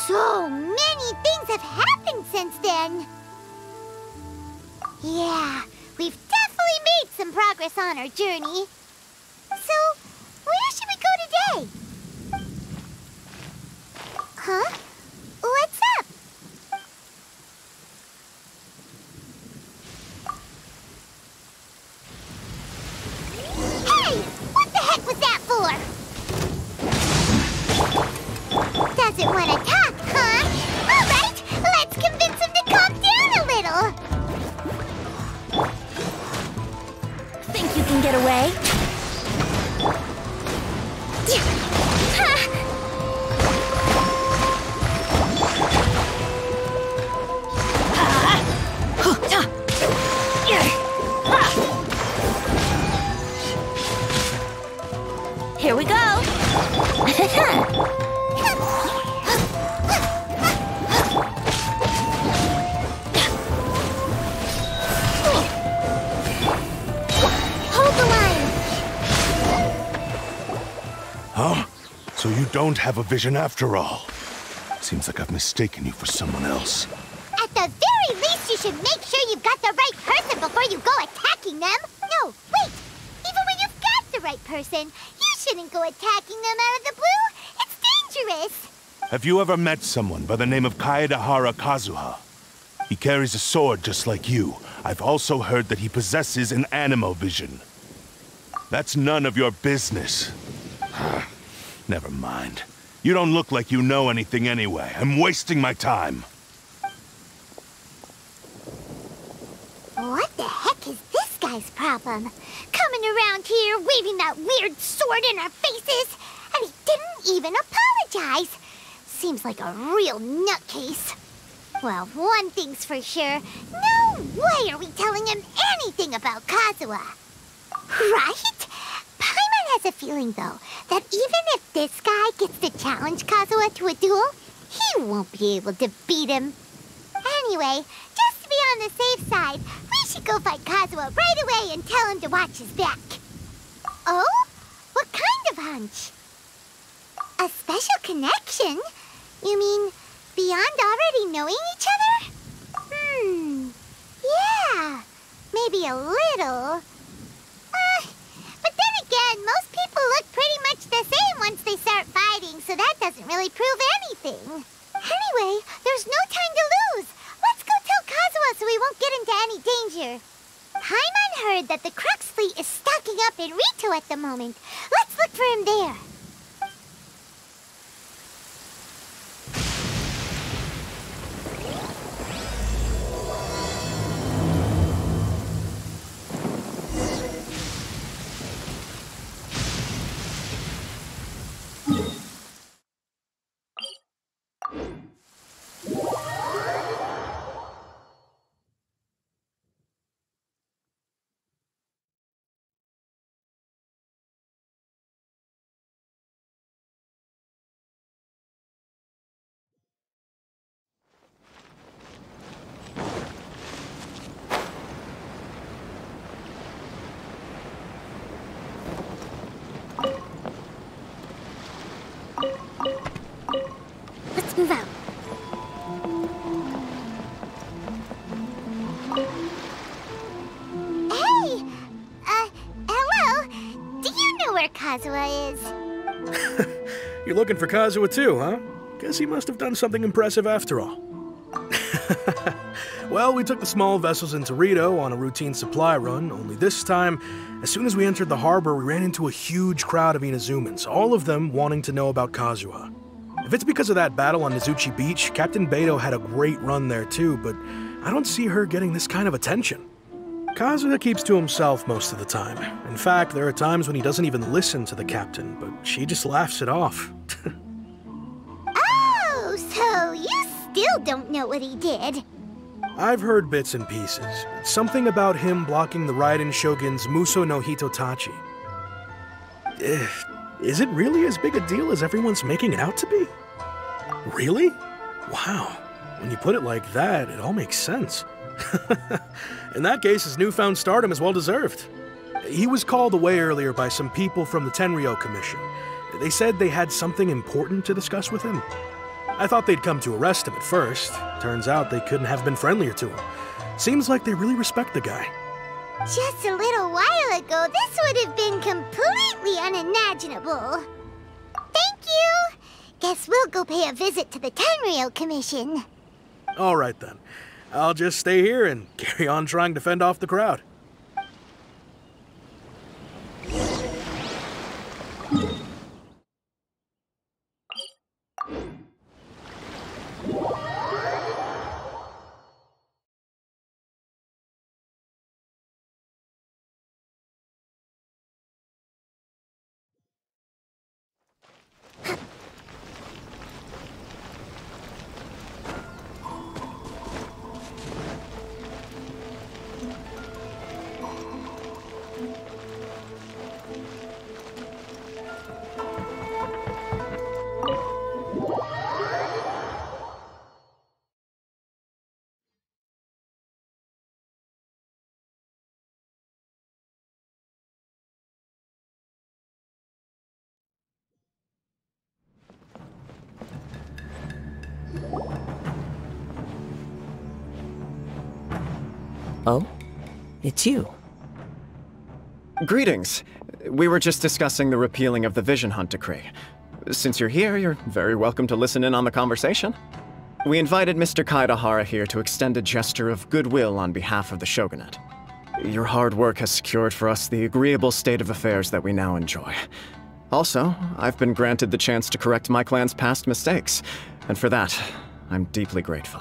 So many things have happened since then. Yeah, we've definitely made some progress on our journey. So, where should we go today? Huh? What's up? Hey! What the heck was that for? Doesn't want to talk, huh? Alright, let's convince him to calm down a little. Think you can get away? Here we go. Hold the line. Huh? So you don't have a vision after all. Seems like I've mistaken you for someone else. At the very least, you should make sure you've got the right person before you go attacking them. No, wait. Even when you've got the right person, you shouldn't go attacking them out of the blue. It's dangerous. Have you ever met someone by the name of Kaedahara Kazuha? He carries a sword just like you. I've also heard that he possesses an animal vision. That's none of your business. Never mind. You don't look like you know anything anyway. I'm wasting my time. What the heck is this guy's problem? Coming around here, waving that weird sword in our faces, and he didn't even apologize. Seems like a real nutcase. Well, one thing's for sure. No way are we telling him anything about Kazuha. Right? Paimon has a feeling, though, that even if this guy gets to challenge Kazuha to a duel, he won't be able to beat him. Anyway, just to be on the safe side, we should go fight Kazuha right away and tell him to watch his back. Oh? What kind of hunch? A special connection? You mean beyond already knowing each other? Yeah, maybe a little. But then again, most people look pretty much the same once they start fighting, so that doesn't really prove anything. Anyway, there's no time to lose. Let's go tell Kazuha so we won't get into any danger. Paimon heard that the Crux fleet is stocking up in Rito at the moment. Let's look for him there. Let's move out. Hey! Hello? Do you know where Kazuha is? You're looking for Kazuha too, huh? Guess he must have done something impressive after all. Well, we took the small vessels into Rito on a routine supply run, only this time, as soon as we entered the harbor, we ran into a huge crowd of Inazumans, all of them wanting to know about Kazuha. If it's because of that battle on Nizuchi Beach, Captain Beidou had a great run there too, but I don't see her getting this kind of attention. Kazuha keeps to himself most of the time. In fact, there are times when he doesn't even listen to the captain, but she just laughs it off. Oh, so you still don't know what he did? I've heard bits and pieces. Something about him blocking the Raiden Shogun's Muso no Hitotachi. Is it really as big a deal as everyone's making it out to be? Really? Wow. When you put it like that, it all makes sense. In that case, his newfound stardom is well deserved. He was called away earlier by some people from the Tenryo Commission. They said they had something important to discuss with him. I thought they'd come to arrest him at first. Turns out they couldn't have been friendlier to him. Seems like they really respect the guy. Just a little while ago, this would have been completely unimaginable. Thank you! Guess we'll go pay a visit to the Tenryou Commission. All right then. I'll just stay here and carry on trying to fend off the crowd. Oh? It's you. Greetings. We were just discussing the repealing of the Vision Hunt Decree. Since you're here, you're very welcome to listen in on the conversation. We invited Mr. Kaedahara here to extend a gesture of goodwill on behalf of the Shogunate. Your hard work has secured for us the agreeable state of affairs that we now enjoy. Also, I've been granted the chance to correct my clan's past mistakes, and for that, I'm deeply grateful.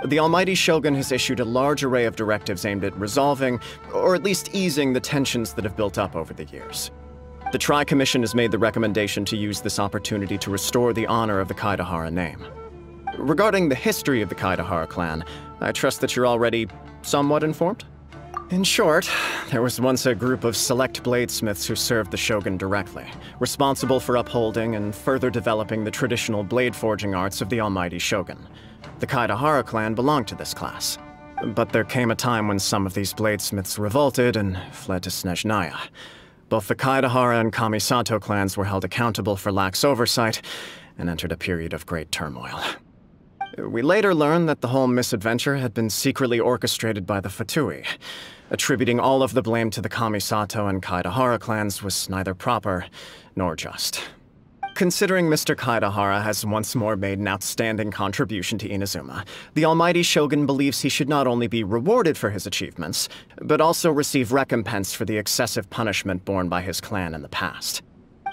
The Almighty Shogun has issued a large array of directives aimed at resolving, or at least easing, the tensions that have built up over the years. The Tri-Commission has made the recommendation to use this opportunity to restore the honor of the Kaedahara name. Regarding the history of the Kaedahara clan, I trust that you're already somewhat informed? In short, there was once a group of select bladesmiths who served the Shogun directly, responsible for upholding and further developing the traditional blade forging arts of the Almighty Shogun. The Kaedahara clan belonged to this class. But there came a time when some of these bladesmiths revolted and fled to Snezhnaya. Both the Kaedahara and Kamisato clans were held accountable for lax oversight and entered a period of great turmoil. We later learned that the whole misadventure had been secretly orchestrated by the Fatui. Attributing all of the blame to the Kamisato and Kaedahara clans was neither proper nor just. Considering Mr. Kaedahara has once more made an outstanding contribution to Inazuma, the Almighty Shogun believes he should not only be rewarded for his achievements, but also receive recompense for the excessive punishment borne by his clan in the past.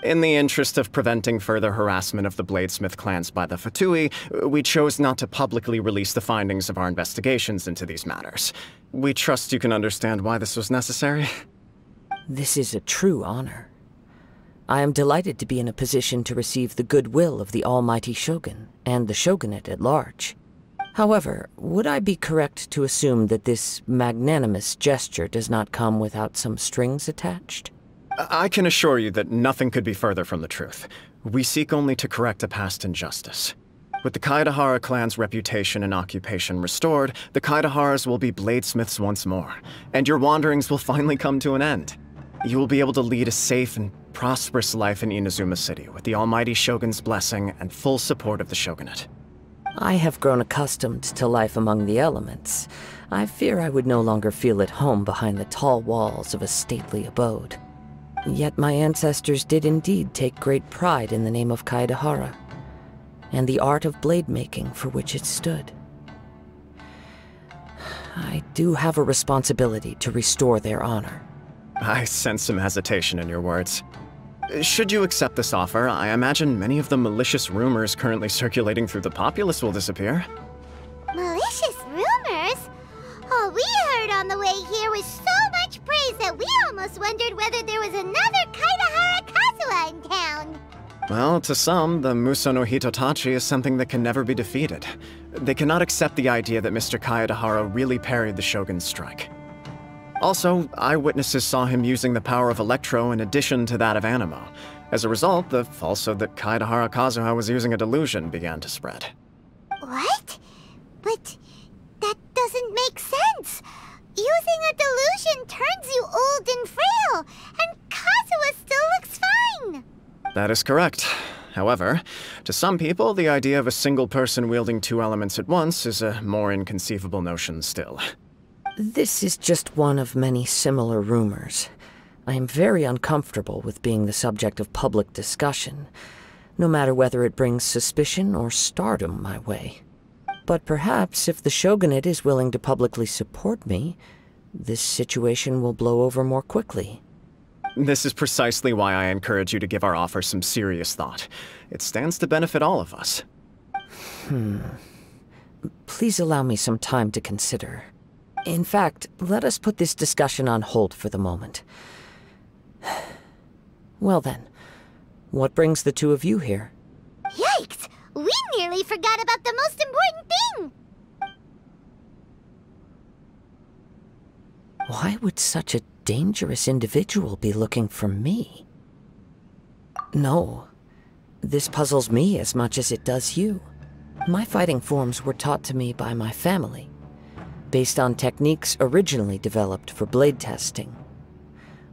In the interest of preventing further harassment of the bladesmith clans by the Fatui, we chose not to publicly release the findings of our investigations into these matters. We trust you can understand why this was necessary. This is a true honor. I am delighted to be in a position to receive the goodwill of the Almighty Shogun and the Shogunate at large. However, would I be correct to assume that this magnanimous gesture does not come without some strings attached? I can assure you that nothing could be further from the truth. We seek only to correct a past injustice. With the Kaedahara clan's reputation and occupation restored, the Kaedaharas will be bladesmiths once more, and your wanderings will finally come to an end. You will be able to lead a safe and prosperous life in Inazuma City with the Almighty Shogun's blessing and full support of the Shogunate. I have grown accustomed to life among the elements. I fear I would no longer feel at home behind the tall walls of a stately abode. Yet my ancestors did indeed take great pride in the name of Kaedahara, and the art of blade making for which it stood. I do have a responsibility to restore their honor. I sense some hesitation in your words. Should you accept this offer, I imagine many of the malicious rumors currently circulating through the populace will disappear. Malicious rumors? All we heard on the way here was so much praise that we almost wondered whether there was another Kaedahara Kazuha in town. Well, to some, the Muso no Hitotachi is something that can never be defeated. They cannot accept the idea that Mr. Kaedahara really parried the Shogun's strike. Also, eyewitnesses saw him using the power of Electro in addition to that of Animo. As a result, the falsehood that Kaedahara Kazuha was using a delusion began to spread. What? But that doesn't make sense. Using a delusion turns you old and frail, and Kazuha still looks fine. That is correct. However, to some people, the idea of a single person wielding two elements at once is a more inconceivable notion still. This is just one of many similar rumors. I am very uncomfortable with being the subject of public discussion, no matter whether it brings suspicion or stardom my way. But perhaps if the shogunate is willing to publicly support me, this situation will blow over more quickly. This is precisely why I encourage you to give our offer some serious thought. It stands to benefit all of us. Please allow me some time to consider. In fact, let us put this discussion on hold for the moment. Well then, what brings the two of you here? Yikes! We nearly forgot about the most important thing! Why would such a dangerous individual be looking for me? No, this puzzles me as much as it does you. My fighting forms were taught to me by my family, based on techniques originally developed for blade testing.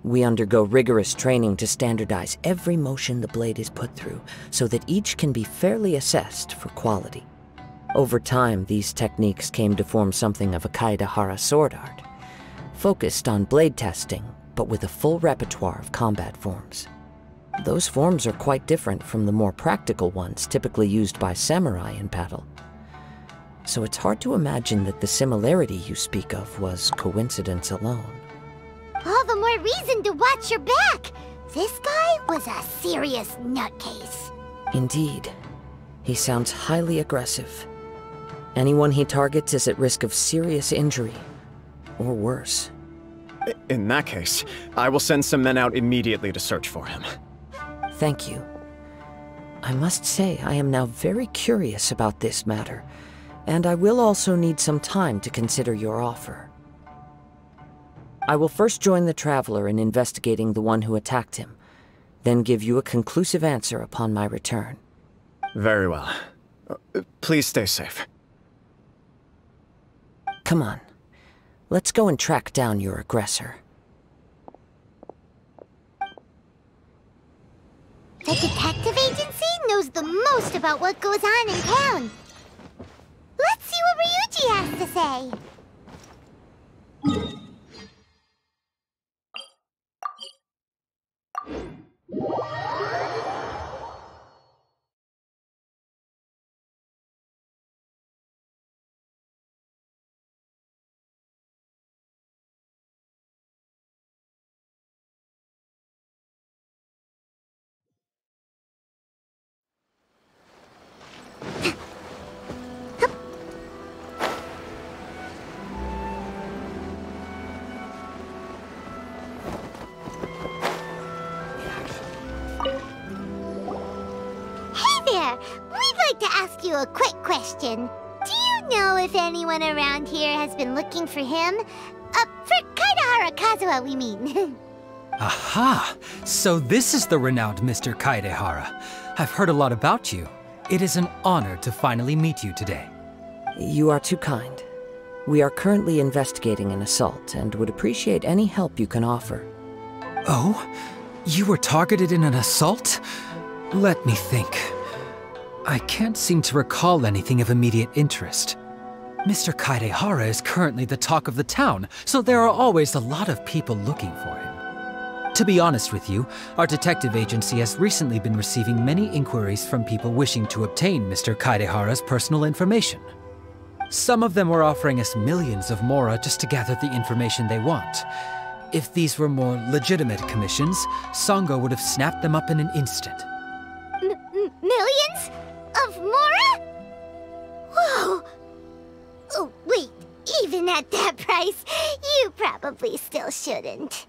We undergo rigorous training to standardize every motion the blade is put through, so that each can be fairly assessed for quality. Over time, these techniques came to form something of a Kaedahara sword art, focused on blade testing, but with a full repertoire of combat forms. Those forms are quite different from the more practical ones typically used by samurai in battle. So it's hard to imagine that the similarity you speak of was coincidence alone. All the more reason to watch your back! This guy was a serious nutcase. Indeed. He sounds highly aggressive. Anyone he targets is at risk of serious injury, or worse. In that case, I will send some men out immediately to search for him. Thank you. I must say I am now very curious about this matter, and I will also need some time to consider your offer. I will first join the Traveler in investigating the one who attacked him, then give you a conclusive answer upon my return. Very well. Please stay safe. Come on. Let's go and track down your aggressor. The detective agency knows the most about what goes on in town. Let's see what Ryuji has to say. We'd like to ask you a quick question. Do you know if anyone around here has been looking for him? For Kaedahara Kazuha, we mean. Aha! So this is the renowned Mr. Kaedahara. I've heard a lot about you. It is an honor to finally meet you today. You are too kind. We are currently investigating an assault and would appreciate any help you can offer. Oh? You were targeted in an assault? Let me think. I can't seem to recall anything of immediate interest. Mr. Kaedahara is currently the talk of the town, so there are always a lot of people looking for him. To be honest with you, our detective agency has recently been receiving many inquiries from people wishing to obtain Mr. Kaedahara's personal information. Some of them were offering us millions of mora just to gather the information they want. If these were more legitimate commissions, Sango would have snapped them up in an instant. Millions? Of mora? Whoa! Oh, wait, even at that price, you probably still shouldn't.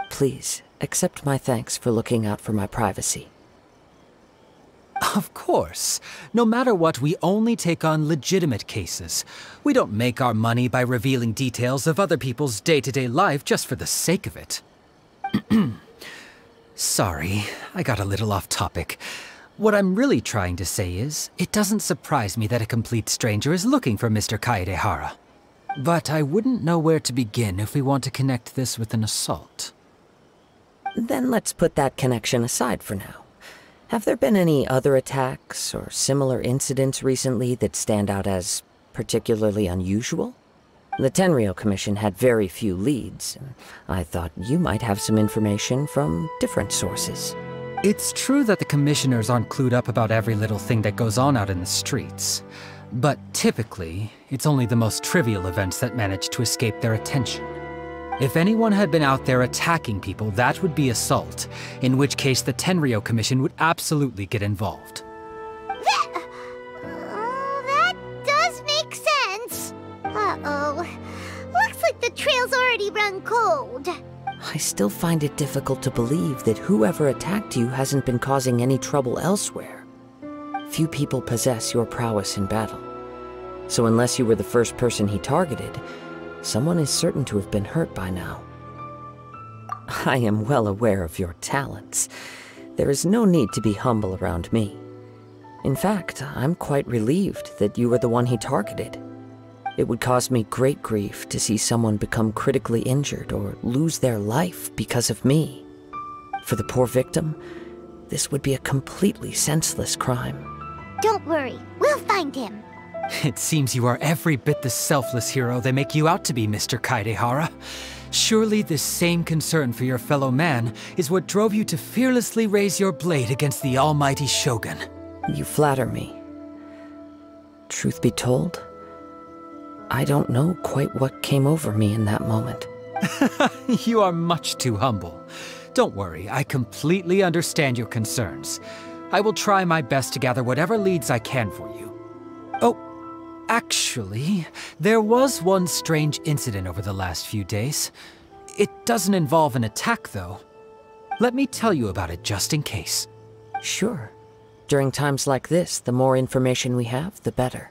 Please, accept my thanks for looking out for my privacy. Of course. No matter what, we only take on legitimate cases. We don't make our money by revealing details of other people's day-to-day life just for the sake of it. Sorry, I got a little off topic. What I'm really trying to say is, it doesn't surprise me that a complete stranger is looking for Mr. Kaedahara. But I wouldn't know where to begin if we want to connect this with an assault. Then let's put that connection aside for now. Have there been any other attacks or similar incidents recently that stand out as particularly unusual? The Tenryou Commission had very few leads, and I thought you might have some information from different sources. It's true that the commissioners aren't clued up about every little thing that goes on out in the streets. But typically, it's only the most trivial events that manage to escape their attention. If anyone had been out there attacking people, that would be assault, in which case the Tenryou Commission would absolutely get involved. That does make sense. Uh-oh. Looks like the trail's already run cold. I still find it difficult to believe that whoever attacked you hasn't been causing any trouble elsewhere. Few people possess your prowess in battle. So unless you were the first person he targeted, someone is certain to have been hurt by now. I am well aware of your talents. There is no need to be humble around me. In fact, I'm quite relieved that you were the one he targeted. It would cause me great grief to see someone become critically injured or lose their life because of me. For the poor victim, this would be a completely senseless crime. Don't worry, we'll find him. It seems you are every bit the selfless hero they make you out to be, Mr. Kaedehara. Surely this same concern for your fellow man is what drove you to fearlessly raise your blade against the almighty Shogun. You flatter me. Truth be told, I don't know quite what came over me in that moment. You are much too humble. Don't worry, I completely understand your concerns. I will try my best to gather whatever leads I can for you. Oh, actually, there was one strange incident over the last few days. It doesn't involve an attack, though. Let me tell you about it just in case. Sure. During times like this, the more information we have, the better.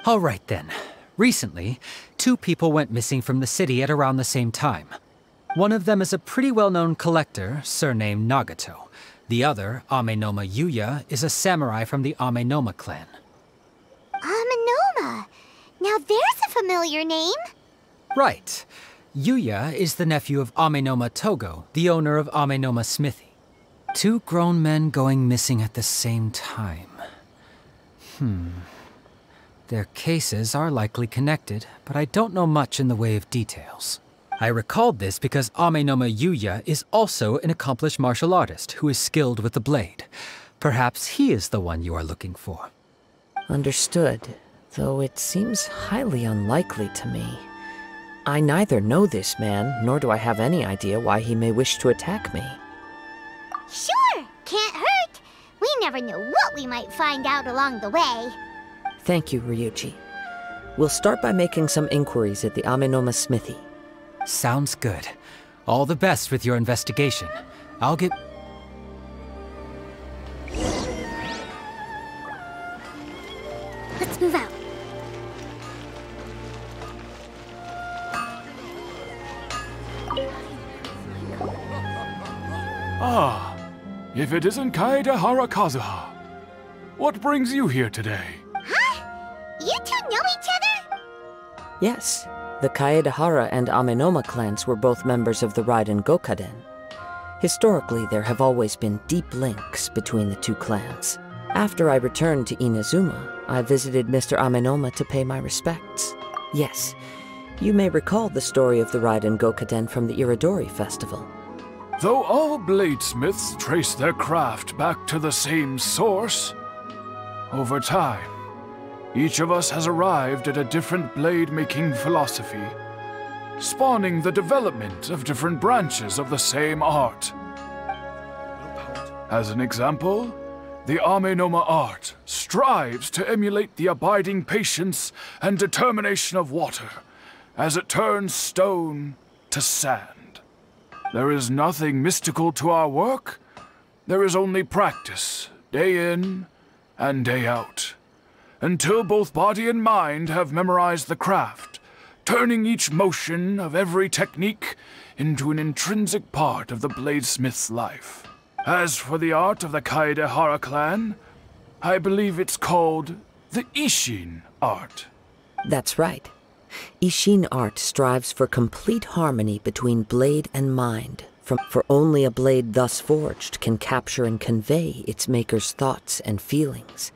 All right, then. Recently, 2 people went missing from the city at around the same time. One of them is a pretty well-known collector, surnamed Nagato. The other, Amenoma Yuya, is a samurai from the Amenoma clan. Amenoma! Now there's a familiar name. Right. Yuya is the nephew of Amenoma Togo, the owner of Amenoma Smithy. 2 grown men going missing at the same time. Their cases are likely connected, but I don't know much in the way of details. I recalled this because Amenoma Yuya is also an accomplished martial artist who is skilled with the blade. Perhaps he is the one you are looking for. Understood, though it seems highly unlikely to me. I neither know this man, nor do I have any idea why he may wish to attack me. Sure, can't hurt. We never know what we might find out along the way. Thank you, Ryuji. We'll start by making some inquiries at the Amenoma Smithy. Sounds good. All the best with your investigation. I'll get... Let's move out. Ah, if it isn't Kaedehara Kazuha. What brings you here today? Huh? You two know each other? Yes, the Kaedehara and Amenoma clans were both members of the Raiden Gokaden. Historically, there have always been deep links between the 2 clans. After I returned to Inazuma, I visited Mr. Amenoma to pay my respects. Yes, you may recall the story of the Raiden Gokaden from the Iridori Festival. Though all bladesmiths trace their craft back to the same source, over time, each of us has arrived at a different blade-making philosophy, spawning the development of different branches of the same art. As an example, the Amenoma art strives to emulate the abiding patience and determination of water as it turns stone to sand. There is nothing mystical to our work. There is only practice, day in and day out, until both body and mind have memorized the craft, turning each motion of every technique into an intrinsic part of the bladesmith's life. As for the art of the Kaedehara clan, I believe it's called the Isshin art. That's right. Isshin art strives for complete harmony between blade and mind, For only a blade thus forged can capture and convey its maker's thoughts and feelings,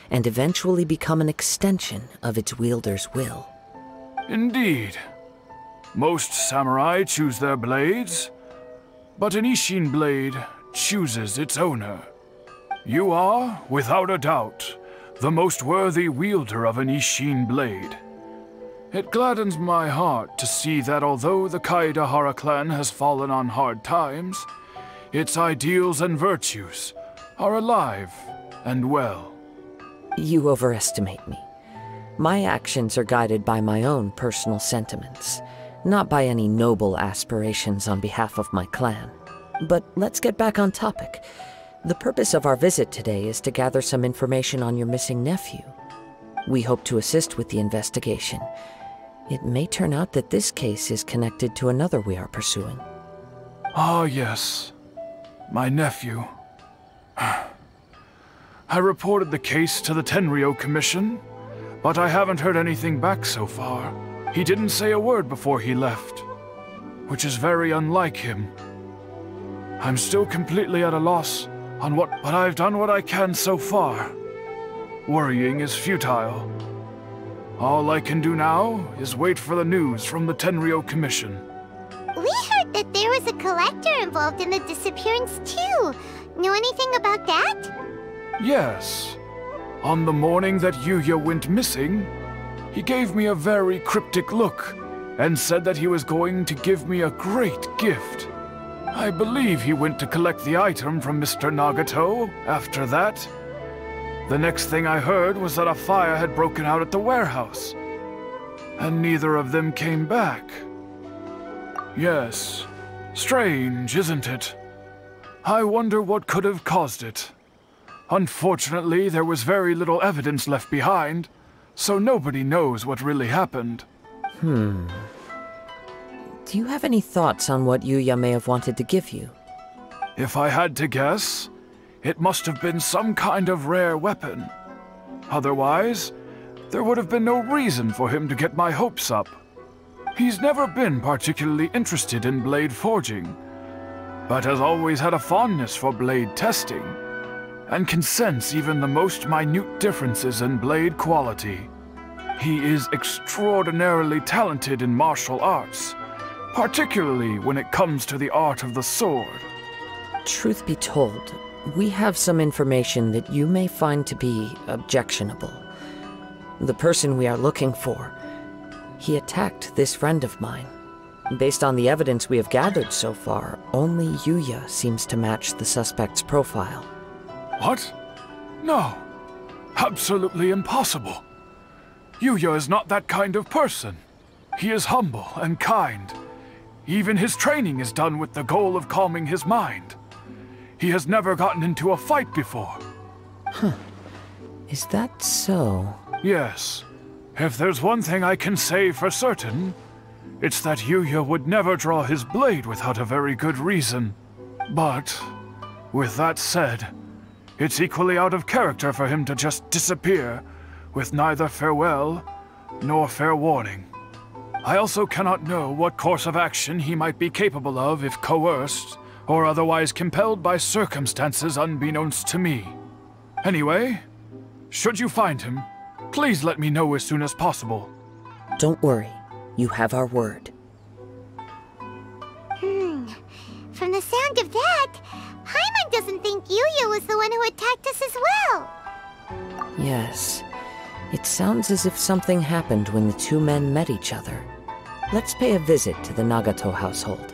and eventually become an extension of its wielder's will. Indeed. Most samurai choose their blades, but an Isshin blade chooses its owner. You are, without a doubt, the most worthy wielder of an Isshin blade. It gladdens my heart to see that although the Kaedahara clan has fallen on hard times, its ideals and virtues are alive and well. You overestimate me. My actions are guided by my own personal sentiments, not by any noble aspirations on behalf of my clan. But let's get back on topic. The purpose of our visit today is to gather some information on your missing nephew. We hope to assist with the investigation. It may turn out that this case is connected to another we are pursuing. Ah, yes. My nephew. I reported the case to the Tenryou Commission, but I haven't heard anything back so far. He didn't say a word before he left, which is very unlike him. I'm still completely at a loss on but I've done what I can so far. Worrying is futile. All I can do now is wait for the news from the Tenryou Commission. We heard that there was a collector involved in the disappearance too. Know anything about that? Yes. On the morning that Yuya went missing, he gave me a very cryptic look and said that he was going to give me a great gift. I believe he went to collect the item from Mr. Nagato after that. The next thing I heard was that a fire had broken out at the warehouse, and neither of them came back. Yes, strange, isn't it? I wonder what could have caused it. Unfortunately, there was very little evidence left behind, so nobody knows what really happened. Do you have any thoughts on what Yuya may have wanted to give you? If I had to guess, it must have been some kind of rare weapon. Otherwise, there would have been no reason for him to get my hopes up. He's never been particularly interested in blade forging, but has always had a fondness for blade testing, and can sense even the most minute differences in blade quality. He is extraordinarily talented in martial arts, particularly when it comes to the art of the sword. Truth be told, we have some information that you may find to be objectionable. The person we are looking for, he attacked this friend of mine. Based on the evidence we have gathered so far, only Yuya seems to match the suspect's profile. What? No. Absolutely impossible. Yuya is not that kind of person. He is humble and kind. Even his training is done with the goal of calming his mind. He has never gotten into a fight before. Is that so? Yes. If there's one thing I can say for certain, it's that Yuya would never draw his blade without a very good reason. But, with that said, it's equally out of character for him to just disappear with neither farewell nor fair warning. I also cannot know what course of action he might be capable of if coerced or otherwise compelled by circumstances unbeknownst to me. Anyway, should you find him, please let me know as soon as possible. Don't worry. You have our word. From the sound of that, Paimon doesn't think Yuya was the one who attacked us as well. Yes. It sounds as if something happened when the two men met each other. Let's pay a visit to the Nagato household.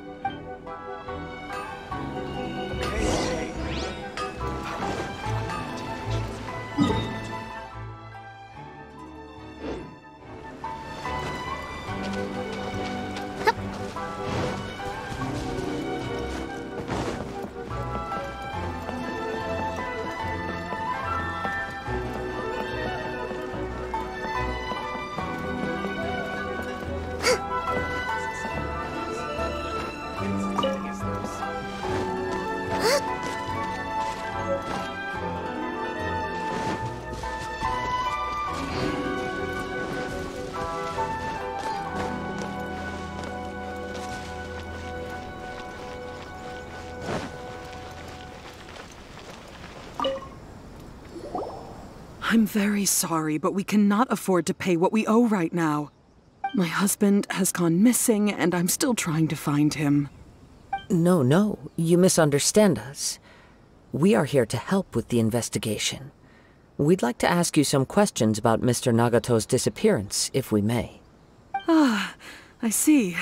I'm very sorry, but we cannot afford to pay what we owe right now. My husband has gone missing, and I'm still trying to find him. No, you misunderstand us. We are here to help with the investigation. We'd like to ask you some questions about Mr. Nagato's disappearance, if we may. Ah, I see.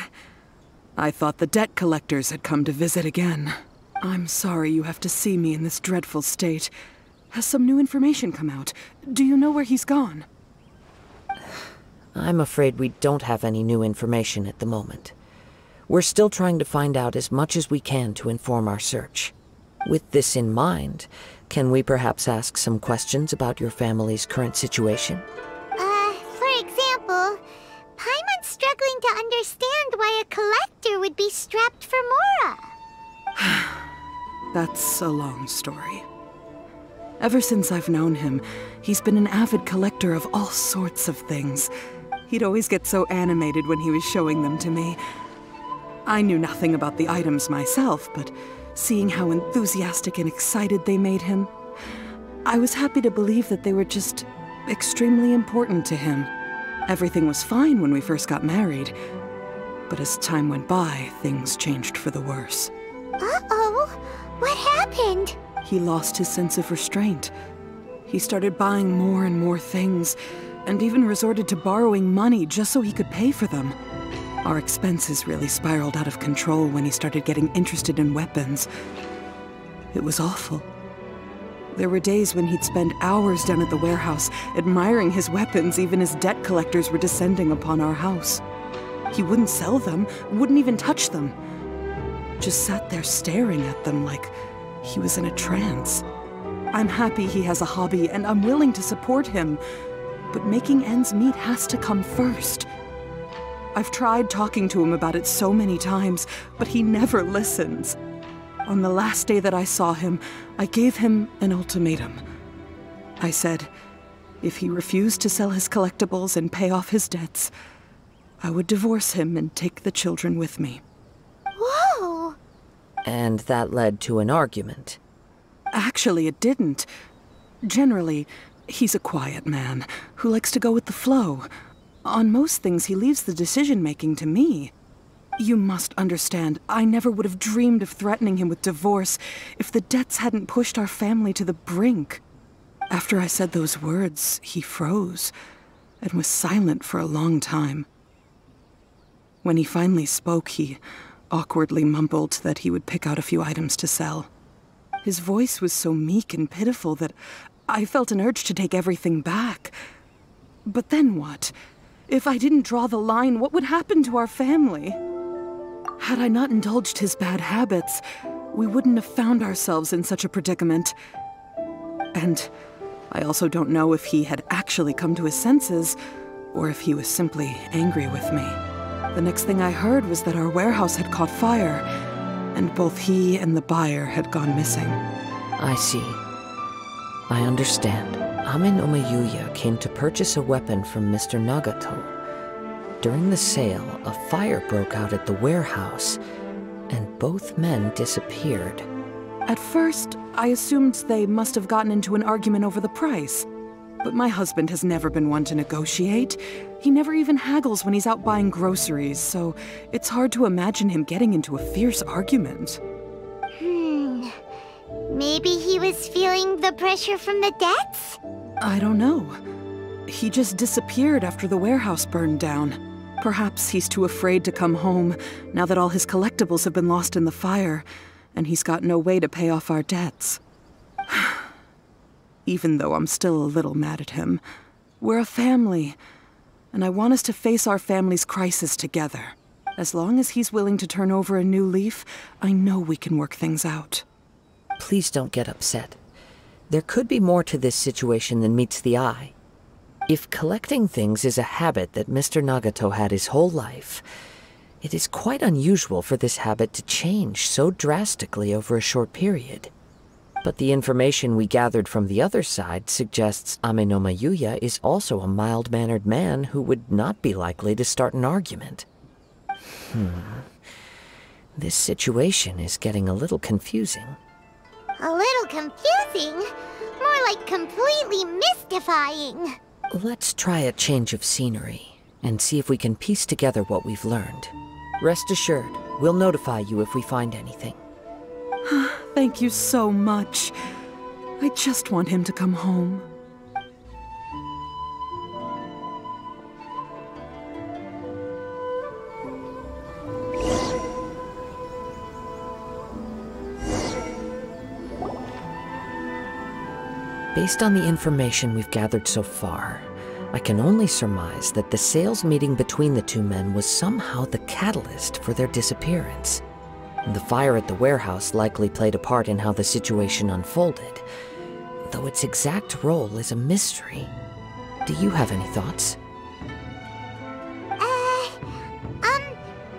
I thought the debt collectors had come to visit again. I'm sorry you have to see me in this dreadful state. Has some new information come out? Do you know where he's gone? I'm afraid we don't have any new information at the moment. We're still trying to find out as much as we can to inform our search. With this in mind, can we perhaps ask some questions about your family's current situation? For example, Paimon's struggling to understand why a collector would be strapped for Mora. That's a long story. Ever since I've known him, he's been an avid collector of all sorts of things. He'd always get so animated when he was showing them to me. I knew nothing about the items myself, but seeing how enthusiastic and excited they made him, I was happy to believe that they were just extremely important to him. Everything was fine when we first got married, but as time went by, things changed for the worse. Uh-oh, what happened? He lost his sense of restraint. He started buying more and more things, and even resorted to borrowing money just so he could pay for them. Our expenses really spiraled out of control when he started getting interested in weapons. It was awful. There were days when he'd spend hours down at the warehouse, admiring his weapons even as debt collectors were descending upon our house. He wouldn't sell them, wouldn't even touch them. Just sat there staring at them like he was in a trance. I'm happy he has a hobby, and I'm willing to support him, but making ends meet has to come first. I've tried talking to him about it so many times, but he never listens. On the last day that I saw him, I gave him an ultimatum. I said, if he refused to sell his collectibles and pay off his debts, I would divorce him and take the children with me. Whoa! And that led to an argument. Actually, it didn't. Generally, he's a quiet man who likes to go with the flow. On most things, he leaves the decision-making to me. You must understand, I never would have dreamed of threatening him with divorce if the debts hadn't pushed our family to the brink. After I said those words, he froze and was silent for a long time. When he finally spoke, he awkwardly mumbled that he would pick out a few items to sell. His voice was so meek and pitiful that I felt an urge to take everything back. But then what? If I didn't draw the line, what would happen to our family? Had I not indulged his bad habits, we wouldn't have found ourselves in such a predicament. And I also don't know if he had actually come to his senses, or if he was simply angry with me. The next thing I heard was that our warehouse had caught fire, and both he and the buyer had gone missing. I see. I understand. Ame no Mayuya came to purchase a weapon from Mr. Nagato. During the sale, a fire broke out at the warehouse, and both men disappeared. At first, I assumed they must have gotten into an argument over the price. But my husband has never been one to negotiate. He never even haggles when he's out buying groceries, so it's hard to imagine him getting into a fierce argument. Maybe he was feeling the pressure from the debts? I don't know. He just disappeared after the warehouse burned down. Perhaps he's too afraid to come home now that all his collectibles have been lost in the fire, and he's got no way to pay off our debts. Even though I'm still a little mad at him, we're a family, and I want us to face our family's crisis together. As long as he's willing to turn over a new leaf, I know we can work things out. Please don't get upset. There could be more to this situation than meets the eye. If collecting things is a habit that Mr. Nagato had his whole life, it is quite unusual for this habit to change so drastically over a short period. But the information we gathered from the other side suggests Ame no Mayuya is also a mild-mannered man who would not be likely to start an argument. This situation is getting a little confusing. A little confusing? More like completely mystifying. Let's try a change of scenery and see if we can piece together what we've learned. Rest assured, we'll notify you if we find anything. Thank you so much. I just want him to come home. Based on the information we've gathered so far, I can only surmise that the sales meeting between the two men was somehow the catalyst for their disappearance. The fire at the warehouse likely played a part in how the situation unfolded, though its exact role is a mystery. Do you have any thoughts?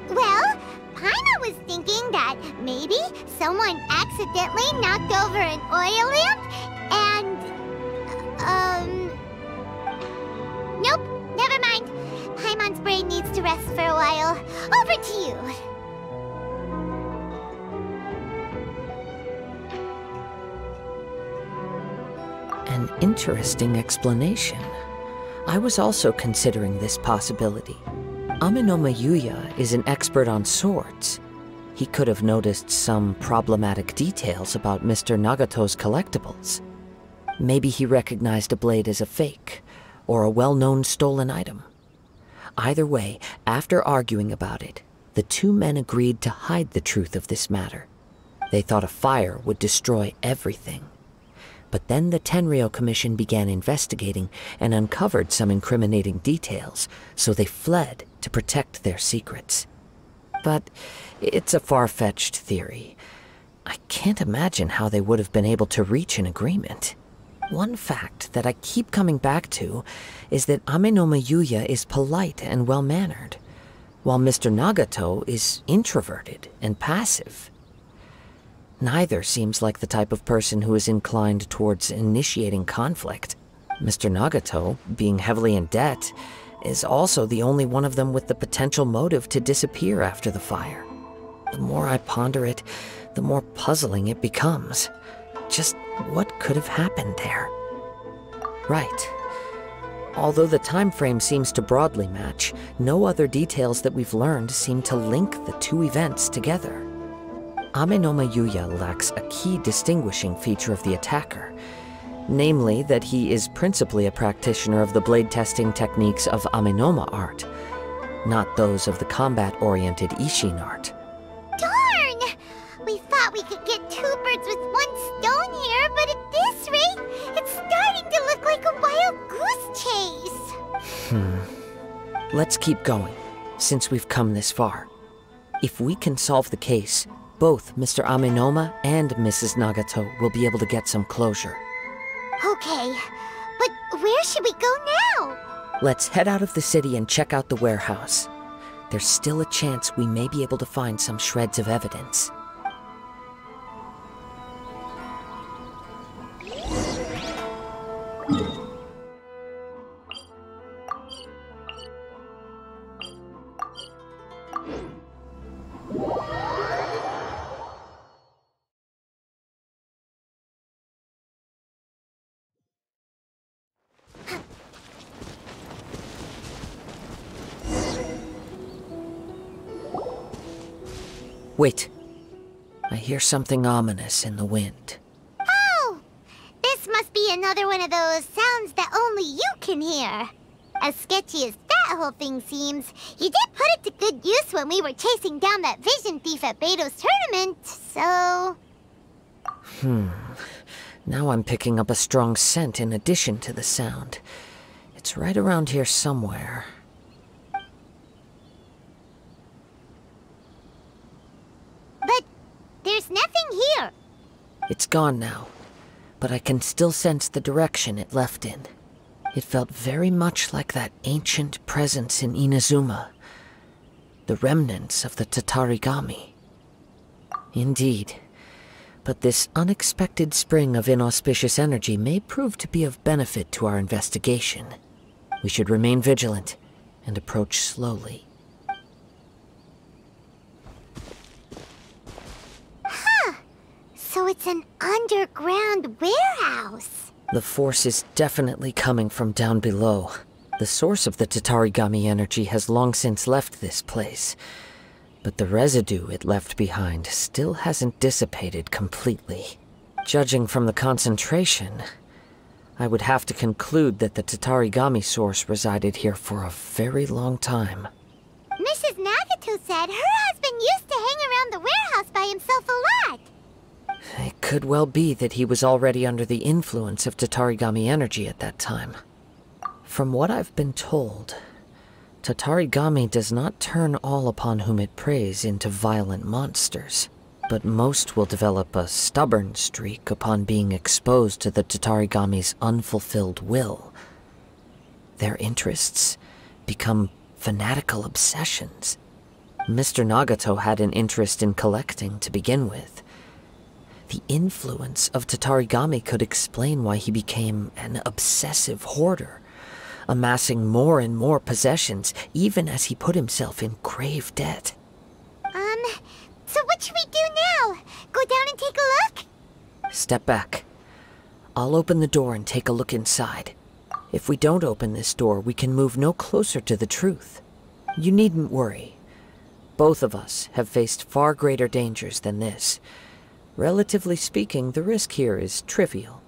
Well, Paimon was thinking that maybe someone accidentally knocked over an oil lamp and, nope, never mind. Paimon's brain needs to rest for a while. Over to you. An interesting explanation. I was also considering this possibility. Amenoma Yuya is an expert on swords. He could have noticed some problematic details about Mr. Nagato's collectibles. Maybe he recognized a blade as a fake, or a well-known stolen item. Either way, after arguing about it, the two men agreed to hide the truth of this matter. They thought a fire would destroy everything. But then the Tenryou Commission began investigating and uncovered some incriminating details, so they fled to protect their secrets. But it's a far-fetched theory. I can't imagine how they would have been able to reach an agreement. One fact that I keep coming back to is that Amenoma Yuya is polite and well-mannered, while Mr. Nagato is introverted and passive. Neither seems like the type of person who is inclined towards initiating conflict. Mr. Nagato, being heavily in debt, is also the only one of them with the potential motive to disappear after the fire. The more I ponder it, the more puzzling it becomes. Just what could have happened there? Right. Although the time frame seems to broadly match, no other details that we've learned seem to link the two events together. Amenoma Yuya lacks a key distinguishing feature of the attacker, namely that he is principally a practitioner of the blade testing techniques of Amenoma art, not those of the combat-oriented Isshin art. Darn! We thought we could get two birds with one stone here, but at this rate, it's starting to look like a wild goose chase. Let's keep going, since we've come this far. If we can solve the case, both Mr. Amenoma and Mrs. Nagato will be able to get some closure. Okay, but where should we go now? Let's head out of the city and check out the warehouse. There's still a chance we may be able to find some shreds of evidence. Wait. I hear something ominous in the wind. Oh! This must be another one of those sounds that only you can hear. As sketchy as that whole thing seems, you did put it to good use when we were chasing down that vision thief at Beto's tournament, so... Now I'm picking up a strong scent in addition to the sound. It's right around here somewhere. But there's nothing here. It's gone now, but I can still sense the direction it left in. It felt very much like that ancient presence in Inazuma, the remnants of the Tatarigami. Indeed, but this unexpected spring of inauspicious energy may prove to be of benefit to our investigation. We should remain vigilant and approach slowly. Huh. So it's an underground warehouse. The force is definitely coming from down below. The source of the Tatarigami energy has long since left this place, but the residue it left behind still hasn't dissipated completely. Judging from the concentration, I would have to conclude that the Tatarigami source resided here for a very long time. Mrs. Nagato said her husband used to hang around the warehouse by himself a lot. It could well be that he was already under the influence of Tatarigami energy at that time. From what I've been told, Tatarigami does not turn all upon whom it preys into violent monsters, but most will develop a stubborn streak upon being exposed to the Tatarigami's unfulfilled will. Their interests become fanatical obsessions. Mr. Nagato had an interest in collecting to begin with. The influence of Tatarigami could explain why he became an obsessive hoarder, amassing more and more possessions, even as he put himself in grave debt. So what should we do now? Go down and take a look? Step back. I'll open the door and take a look inside. If we don't open this door, we can move no closer to the truth. You needn't worry. Both of us have faced far greater dangers than this. Relatively speaking, the risk here is trivial.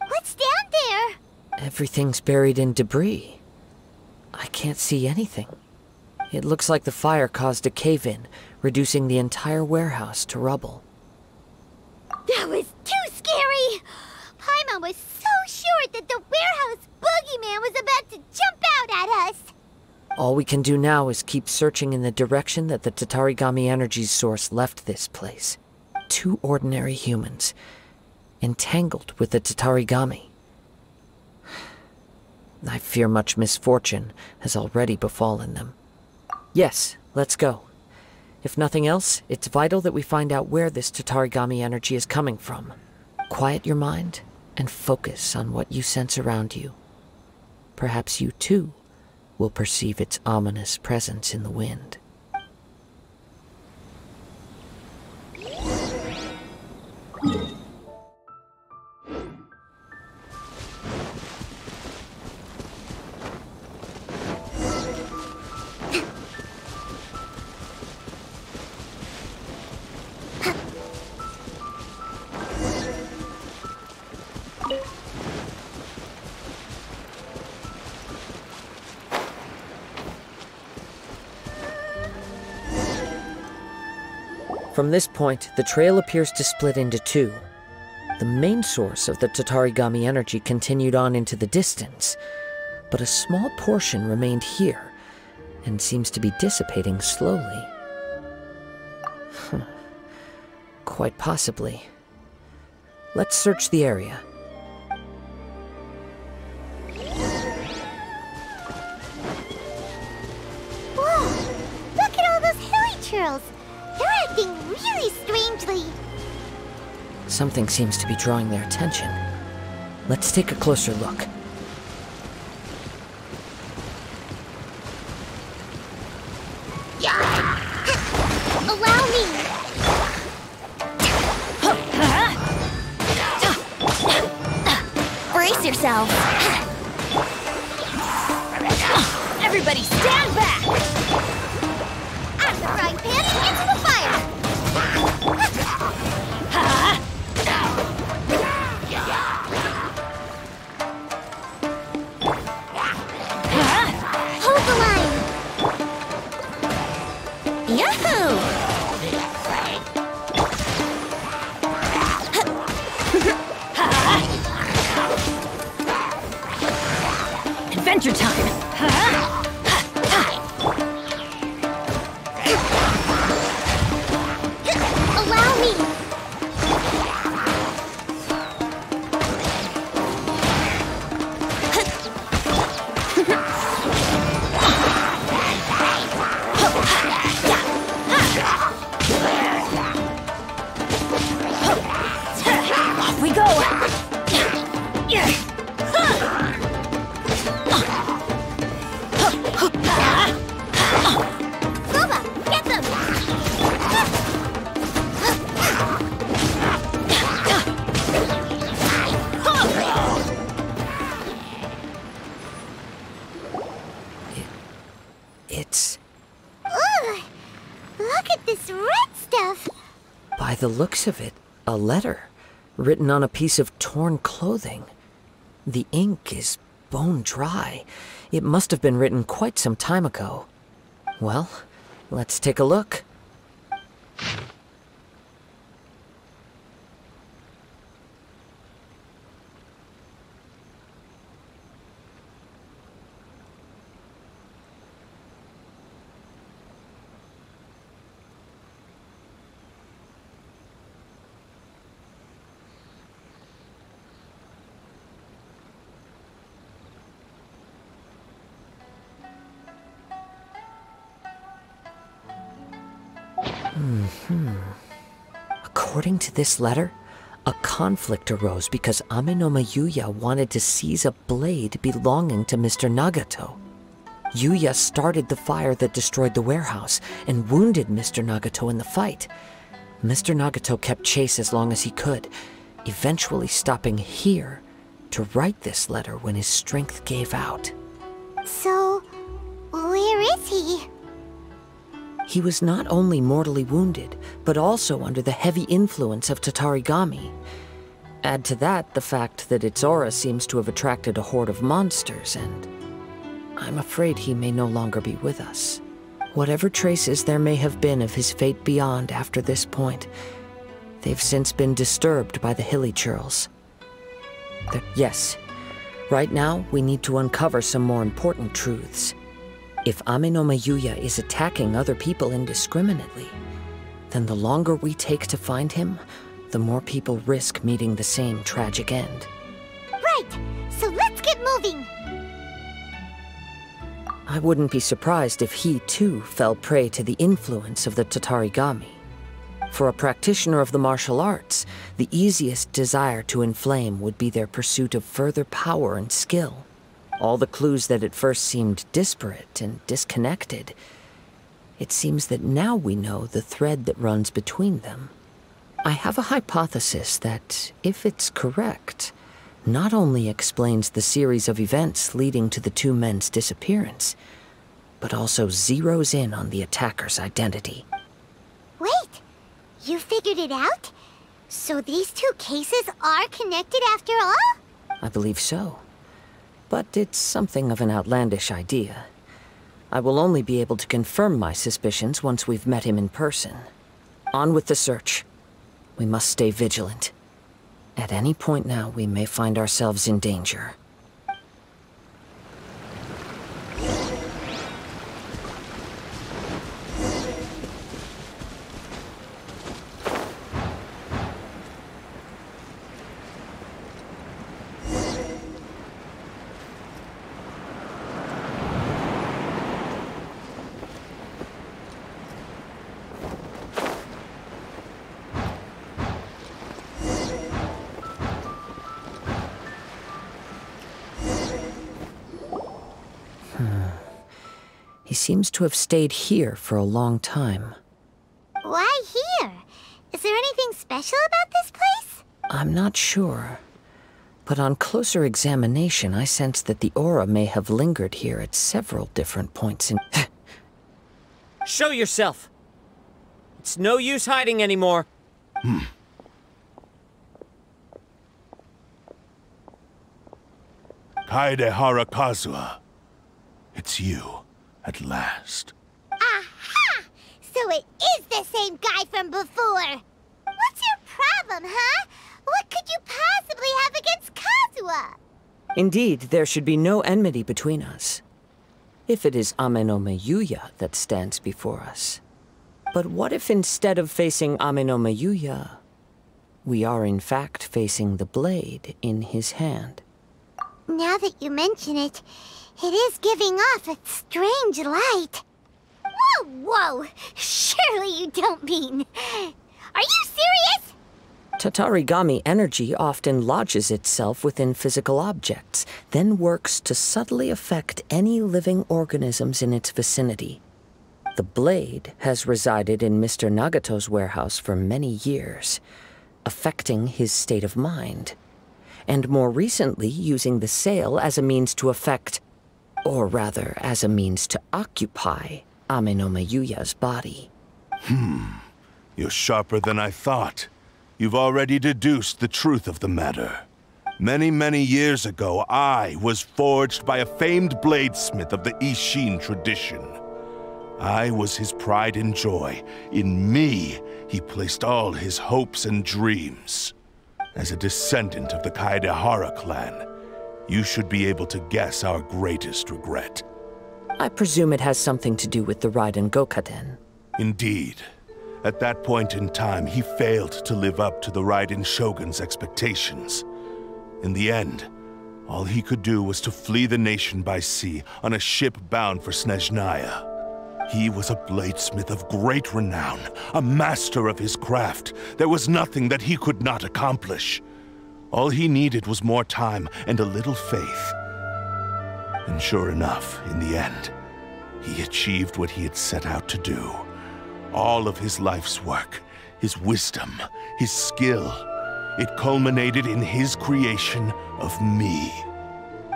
What's down there? Everything's buried in debris. I can't see anything. It looks like the fire caused a cave-in, reducing the entire warehouse to rubble. That was too scary! Paimon was so sure that the warehouse boogeyman was about to jump out at us! All we can do now is keep searching in the direction that the Tatarigami energy source left this place. 2 ordinary humans, entangled with the Tatarigami. I fear much misfortune has already befallen them. Yes, let's go. If nothing else, it's vital that we find out where this Tatarigami energy is coming from. Quiet your mind and focus on what you sense around you. Perhaps you too will perceive its ominous presence in the wind. From this point, the trail appears to split into 2. The main source of the Tatarigami energy continued on into the distance, but a small portion remained here, and seems to be dissipating slowly. Quite possibly. Let's search the area. Whoa! Look at all those hilly churls! They're acting really strangely. Something seems to be drawing their attention. Let's take a closer look. Allow me! Brace yourself. Everybody stand back! Out of the frying pan and into the fire! Hold the line! Yahoo! Adventure time! Allow me! Off we go! red stuff? By the looks of it, a letter, written on a piece of torn clothing. The ink is bone dry. It must have been written quite some time ago. Well, let's take a look. According to this letter, a conflict arose because Ame no Yuya wanted to seize a blade belonging to Mr. Nagato. Yuya started the fire that destroyed the warehouse and wounded Mr. Nagato in the fight. Mr. Nagato kept chase as long as he could, eventually stopping here to write this letter when his strength gave out. So, where is he? He was not only mortally wounded, but also under the heavy influence of Tatarigami. Add to that the fact that its aura seems to have attracted a horde of monsters, and I'm afraid he may no longer be with us. Whatever traces there may have been of his fate beyond after this point, they've since been disturbed by the hilly churls. Yes, right now we need to uncover some more important truths. If Ame no Yuya is attacking other people indiscriminately, then the longer we take to find him, the more people risk meeting the same tragic end. Right, so let's get moving. I wouldn't be surprised if he too fell prey to the influence of the Tatarigami. For a practitioner of the martial arts, the easiest desire to inflame would be their pursuit of further power and skill. All the clues that at first seemed disparate and disconnected, it seems that now we know the thread that runs between them. I have a hypothesis that, if it's correct, not only explains the series of events leading to the two men's disappearance, but also zeroes in on the attacker's identity. Wait, you figured it out? So these two cases are connected after all? I believe so. But it's something of an outlandish idea. I will only be able to confirm my suspicions once we've met him in person. On with the search. We must stay vigilant. At any point now, we may find ourselves in danger. He seems to have stayed here for a long time. Why here? Is there anything special about this place? I'm not sure. But on closer examination, I sense that the aura may have lingered here at several different points in... Show yourself! It's no use hiding anymore. Kaedehara Kazuha. It's you, at last. Aha! So it is the same guy from before! What's your problem, huh? What could you possibly have against Kazuha? Indeed, there should be no enmity between us. If it is Ame no Yuya that stands before us. But what if instead of facing Ame no Yuya, we are in fact facing the blade in his hand? Now that you mention it, it is giving off a strange light. Whoa, whoa! Surely you don't mean... Are you serious? Tatarigami energy often lodges itself within physical objects, then works to subtly affect any living organisms in its vicinity. The blade has resided in Mr. Nagato's warehouse for many years, affecting his state of mind, and more recently using the sale as a means to affect, or rather as a means to occupy, Ame no Yuya's body. You're sharper than I thought. You've already deduced the truth of the matter. Many, many years ago, I was forged by a famed bladesmith of the Isshin tradition. I was his pride and joy. In me, he placed all his hopes and dreams. As a descendant of the Kaedehara clan, you should be able to guess our greatest regret. I presume it has something to do with the Raiden Gokaden. Indeed. At that point in time, he failed to live up to the Raiden Shogun's expectations. In the end, all he could do was to flee the nation by sea on a ship bound for Snezhnaya. He was a bladesmith of great renown, a master of his craft. There was nothing that he could not accomplish. All he needed was more time and a little faith. And sure enough, in the end, he achieved what he had set out to do. All of his life's work, his wisdom, his skill, it culminated in his creation of me.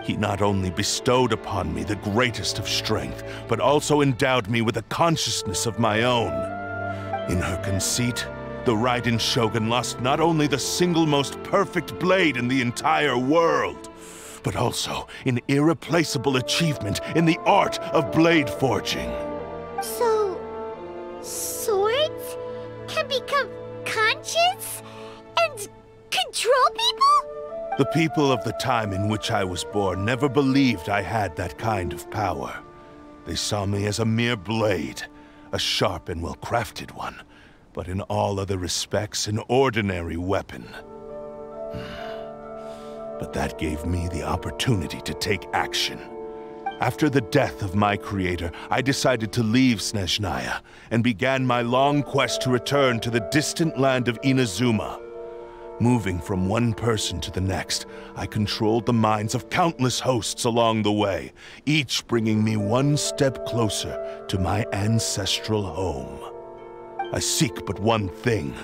He not only bestowed upon me the greatest of strength, but also endowed me with a consciousness of my own. In her conceit, the Raiden Shogun lost not only the single most perfect blade in the entire world, but also an irreplaceable achievement in the art of blade forging. So, swords can become conscious and control people? The people of the time in which I was born never believed I had that kind of power. They saw me as a mere blade, a sharp and well-crafted one, but in all other respects an ordinary weapon. But that gave me the opportunity to take action. After the death of my creator, I decided to leave Snezhnaya and began my long quest to return to the distant land of Inazuma. Moving from one person to the next, I controlled the minds of countless hosts along the way, each bringing me one step closer to my ancestral home. I seek but one thing: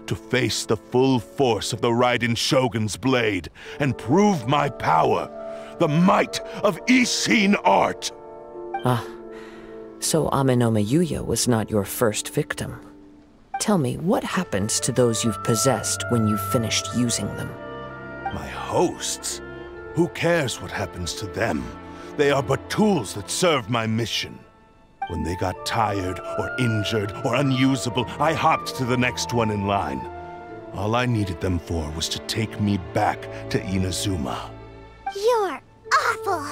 to face the full force of the Raiden Shogun's blade and prove my power, the might of Isshin art! Ah, so Amenoma Yuya was not your first victim. Tell me, what happens to those you've possessed when you've finished using them? My hosts? Who cares what happens to them? They are but tools that serve my mission. When they got tired, or injured, or unusable, I hopped to the next one in line. All I needed them for was to take me back to Inazuma. You're awful!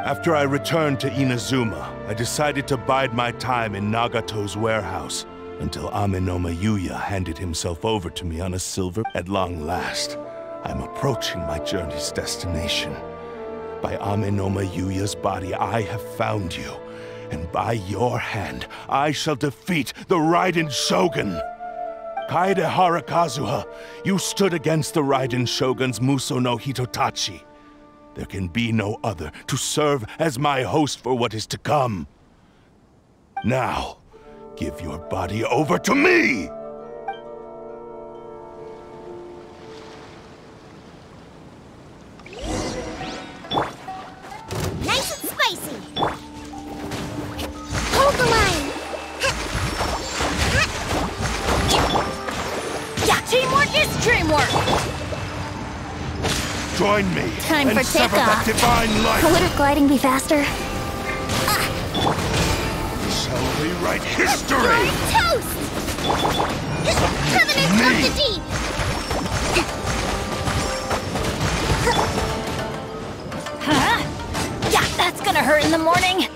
After I returned to Inazuma, I decided to bide my time in Nagato's warehouse until Amenoma Yuya handed himself over to me on a silver. At long last, I'm approaching my journey's destination. By Amenoma Yuya's body, I have found you. And by your hand, I shall defeat the Raiden Shogun! Kaedehara Kazuha, you stood against the Raiden Shogun's Muso no Hitotachi. There can be no other to serve as my host for what is to come. Now, give your body over to me! Nice and spicy! Hold the line! Yeah, teamwork is dreamwork! Join me Time and for sever that takeoff. divine light! Wouldn't gliding be faster? Shall we write history? You're toast! Covenant of the Deep! Huh? Yeah, that's gonna hurt in the morning!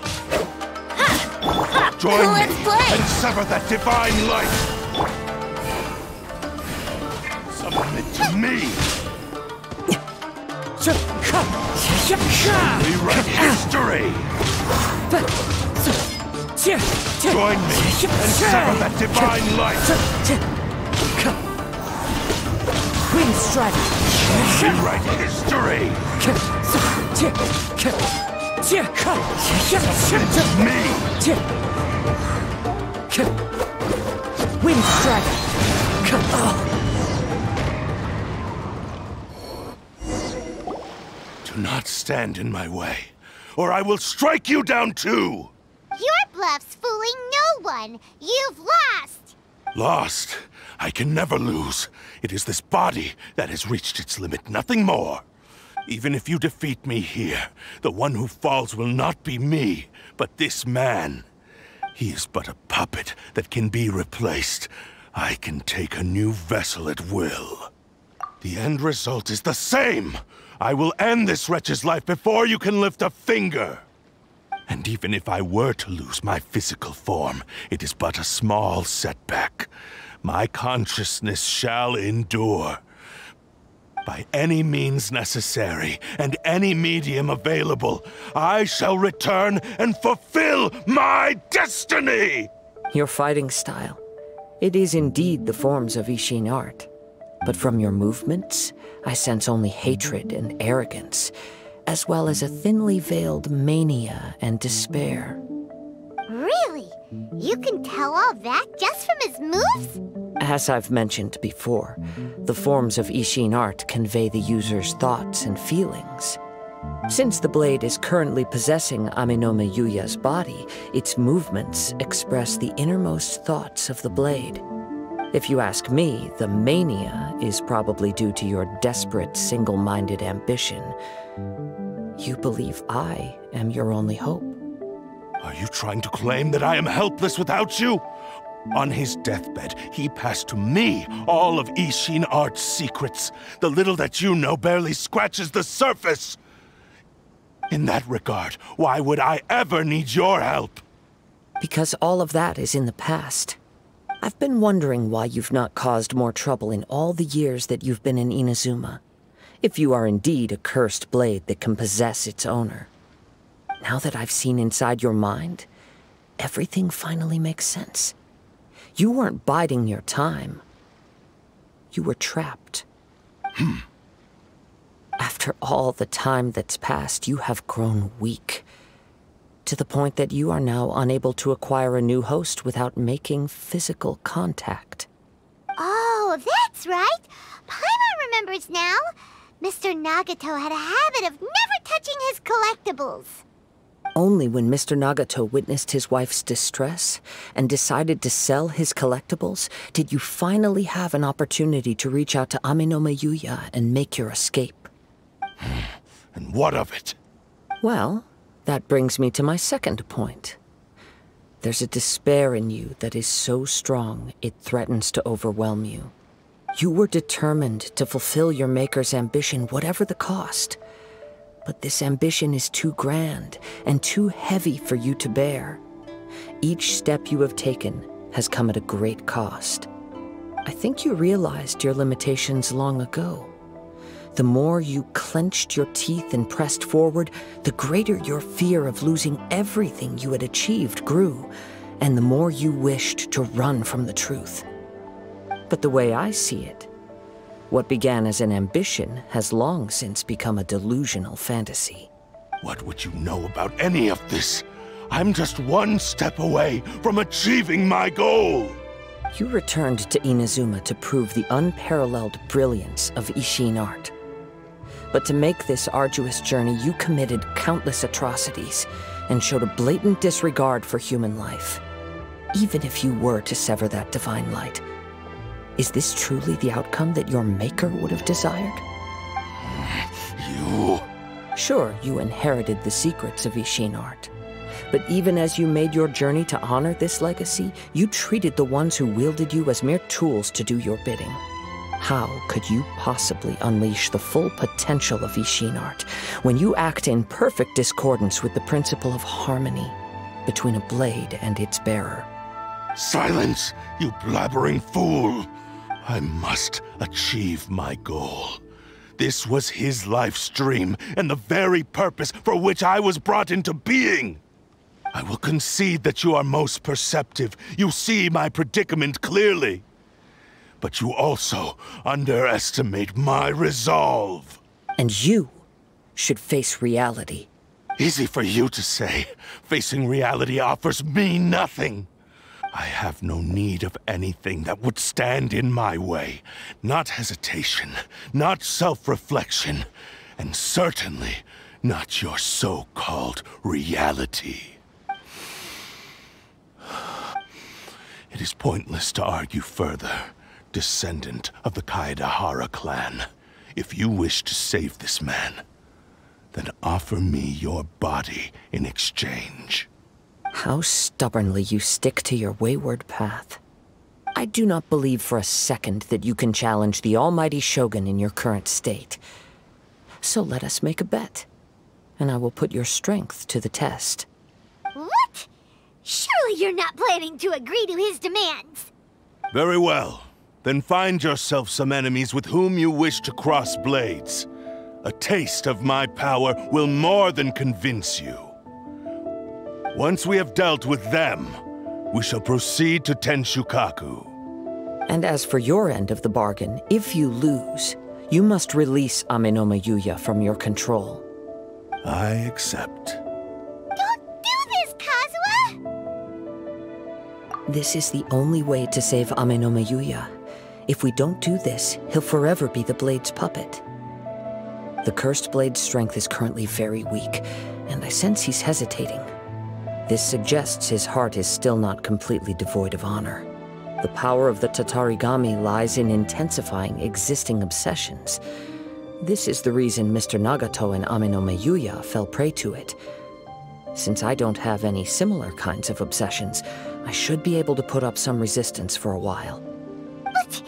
Join Let's me play. and sever that divine light! Summon it to me! We write history! Join me and sever that divine light! Wind Strike! We write history! Me! Wind Strike! Do not stand in my way, or I will strike you down too! Your bluff's fooling no one! won. You've lost. Lost? I can never lose. It is this body that has reached its limit, nothing more. Even if you defeat me here, the one who falls will not be me, but this man. He is but a puppet that can be replaced. I can take a new vessel at will. The end result is the same! I will end this wretch's life before you can lift a finger! And even if I were to lose my physical form, it is but a small setback. My consciousness shall endure. By any means necessary, and any medium available, I shall return and fulfill my destiny! Your fighting style. It is indeed the forms of Isshin art. But from your movements, I sense only hatred and arrogance, as well as a thinly veiled mania and despair. Really? You can tell all that just from his moves? As I've mentioned before, the forms of Isshin art convey the user's thoughts and feelings. Since the blade is currently possessing Amenoma Yuya's body, its movements express the innermost thoughts of the blade. If you ask me, the mania is probably due to your desperate, single-minded ambition. You believe I am your only hope. Are you trying to claim that I am helpless without you? On his deathbed, he passed to me all of Isshin art's secrets. The little that you know barely scratches the surface. In that regard, why would I ever need your help? Because all of that is in the past. I've been wondering why you've not caused more trouble in all the years that you've been in Inazuma. If you are indeed a cursed blade that can possess its owner. Now that I've seen inside your mind, everything finally makes sense. You weren't biding your time. You were trapped. After all the time that's passed, you have grown weak. To the point that you are now unable to acquire a new host without making physical contact. Oh, that's right. Paimon remembers now. Mr. Nagato had a habit of never touching his collectibles. Only when Mr. Nagato witnessed his wife's distress and decided to sell his collectibles did you finally have an opportunity to reach out to Amenoma Yuya and make your escape. And what of it? Well, that brings me to my second point. There's a despair in you that is so strong it threatens to overwhelm you. You were determined to fulfill your maker's ambition, whatever the cost. But this ambition is too grand and too heavy for you to bear. Each step you have taken has come at a great cost. I think you realized your limitations long ago. The more you clenched your teeth and pressed forward, the greater your fear of losing everything you had achieved grew, and the more you wished to run from the truth. But the way I see it, what began as an ambition has long since become a delusional fantasy. What would you know about any of this? I'm just one step away from achieving my goal! You returned to Inazuma to prove the unparalleled brilliance of Isshin art. But to make this arduous journey, you committed countless atrocities and showed a blatant disregard for human life. Even if you were to sever that divine light, is this truly the outcome that your maker would have desired? You... Sure, you inherited the secrets of Isshin art. But even as you made your journey to honor this legacy, you treated the ones who wielded you as mere tools to do your bidding. How could you possibly unleash the full potential of Isshin art when you act in perfect discordance with the principle of harmony between a blade and its bearer? Silence, you blabbering fool! I must achieve my goal. This was his life's dream, and the very purpose for which I was brought into being. I will concede that you are most perceptive. You see my predicament clearly. But you also underestimate my resolve. And you should face reality. Easy for you to say. Facing reality offers me nothing. I have no need of anything that would stand in my way. Not hesitation, not self-reflection, and certainly not your so-called reality. It is pointless to argue further, descendant of the Kaedahara clan. If you wish to save this man, then offer me your body in exchange. How stubbornly you stick to your wayward path. I do not believe for a second that you can challenge the almighty Shogun in your current state. So let us make a bet, and I will put your strength to the test. What? Surely you're not planning to agree to his demands. Very well. Then find yourself some enemies with whom you wish to cross blades. A taste of my power will more than convince you. Once we have dealt with them, we shall proceed to Tenshukaku. And as for your end of the bargain, if you lose, you must release Amenoma Yuya from your control. I accept. Don't do this, Kazuha! This is the only way to save Amenoma Yuya. If we don't do this, he'll forever be the Blade's puppet. The Cursed Blade's strength is currently very weak, and I sense he's hesitating. This suggests his heart is still not completely devoid of honor. The power of the Tatarigami lies in intensifying existing obsessions. This is the reason Mr. Nagato and Amenoma Yuya fell prey to it. Since I don't have any similar kinds of obsessions, I should be able to put up some resistance for a while. But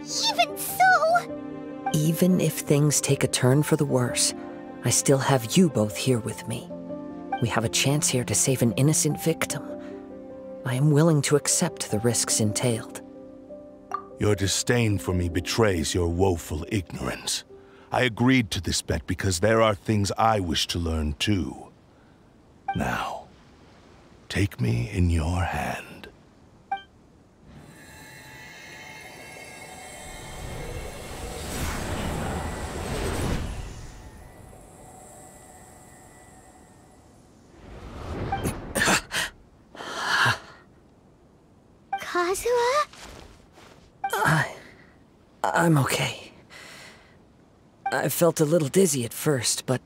even so... Even if things take a turn for the worse, I still have you both here with me. We have a chance here to save an innocent victim. I am willing to accept the risks entailed. Your disdain for me betrays your woeful ignorance. I agreed to this bet because there are things I wish to learn too. Now, take me in your hand. Kazuha? I'm okay. I felt a little dizzy at first, but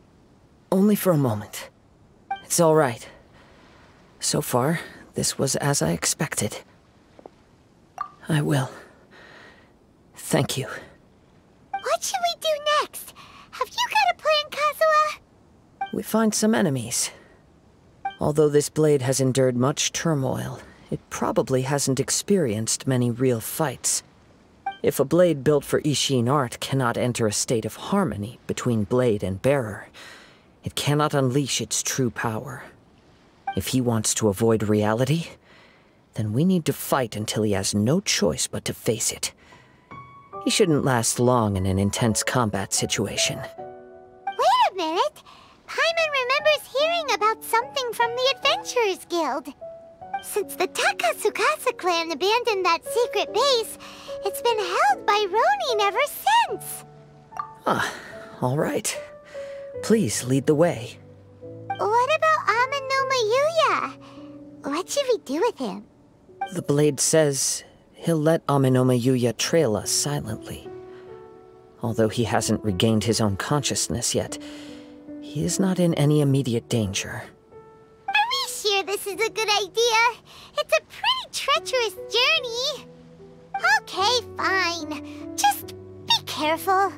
only for a moment. It's all right. So far, this was as I expected. I will. Thank you. What should we do next? Have you got a plan, Kazuha? We find some enemies. Although this blade has endured much turmoil, it probably hasn't experienced many real fights. If a blade built for Isshin art cannot enter a state of harmony between blade and bearer, it cannot unleash its true power. If he wants to avoid reality, then we need to fight until he has no choice but to face it. He shouldn't last long in an intense combat situation. Wait a minute! Paimon remembers hearing about something from the Adventurers Guild. Since the Takasukasa clan abandoned that secret base, it's been held by Ronin ever since. Ah, all right. Please lead the way. What about Amenoma Yuya? What should we do with him? The blade says he'll let Amenoma Yuya trail us silently. Although he hasn't regained his own consciousness yet, he is not in any immediate danger. Are we sure this is a good idea? It's a pretty treacherous journey. Okay, fine. Just be careful.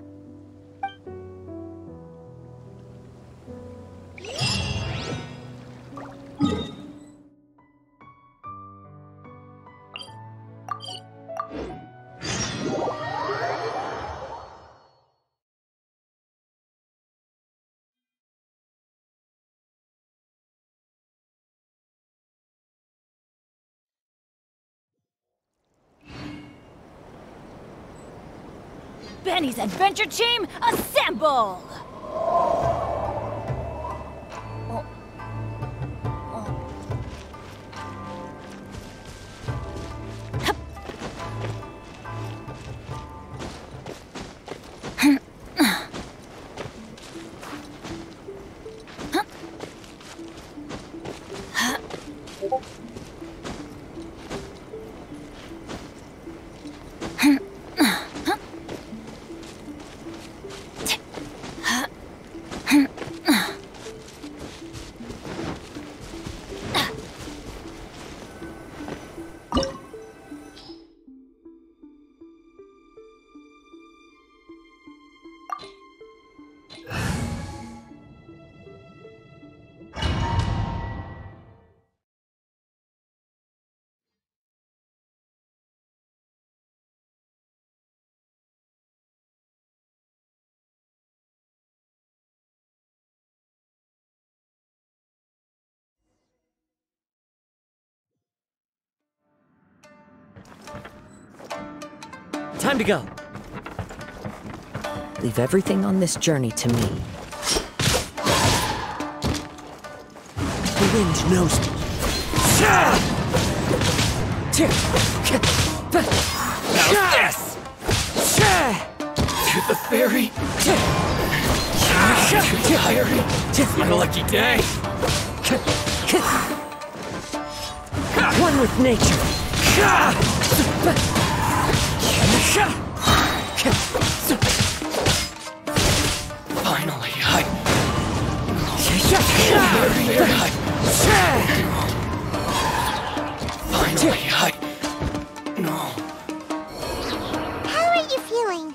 Benny's adventure team, assemble! Time to go. Leave everything on this journey to me. The wind knows me. How's this? To the ferry. To the diary. It's my lucky day. One with nature. Finally, No. How are you feeling?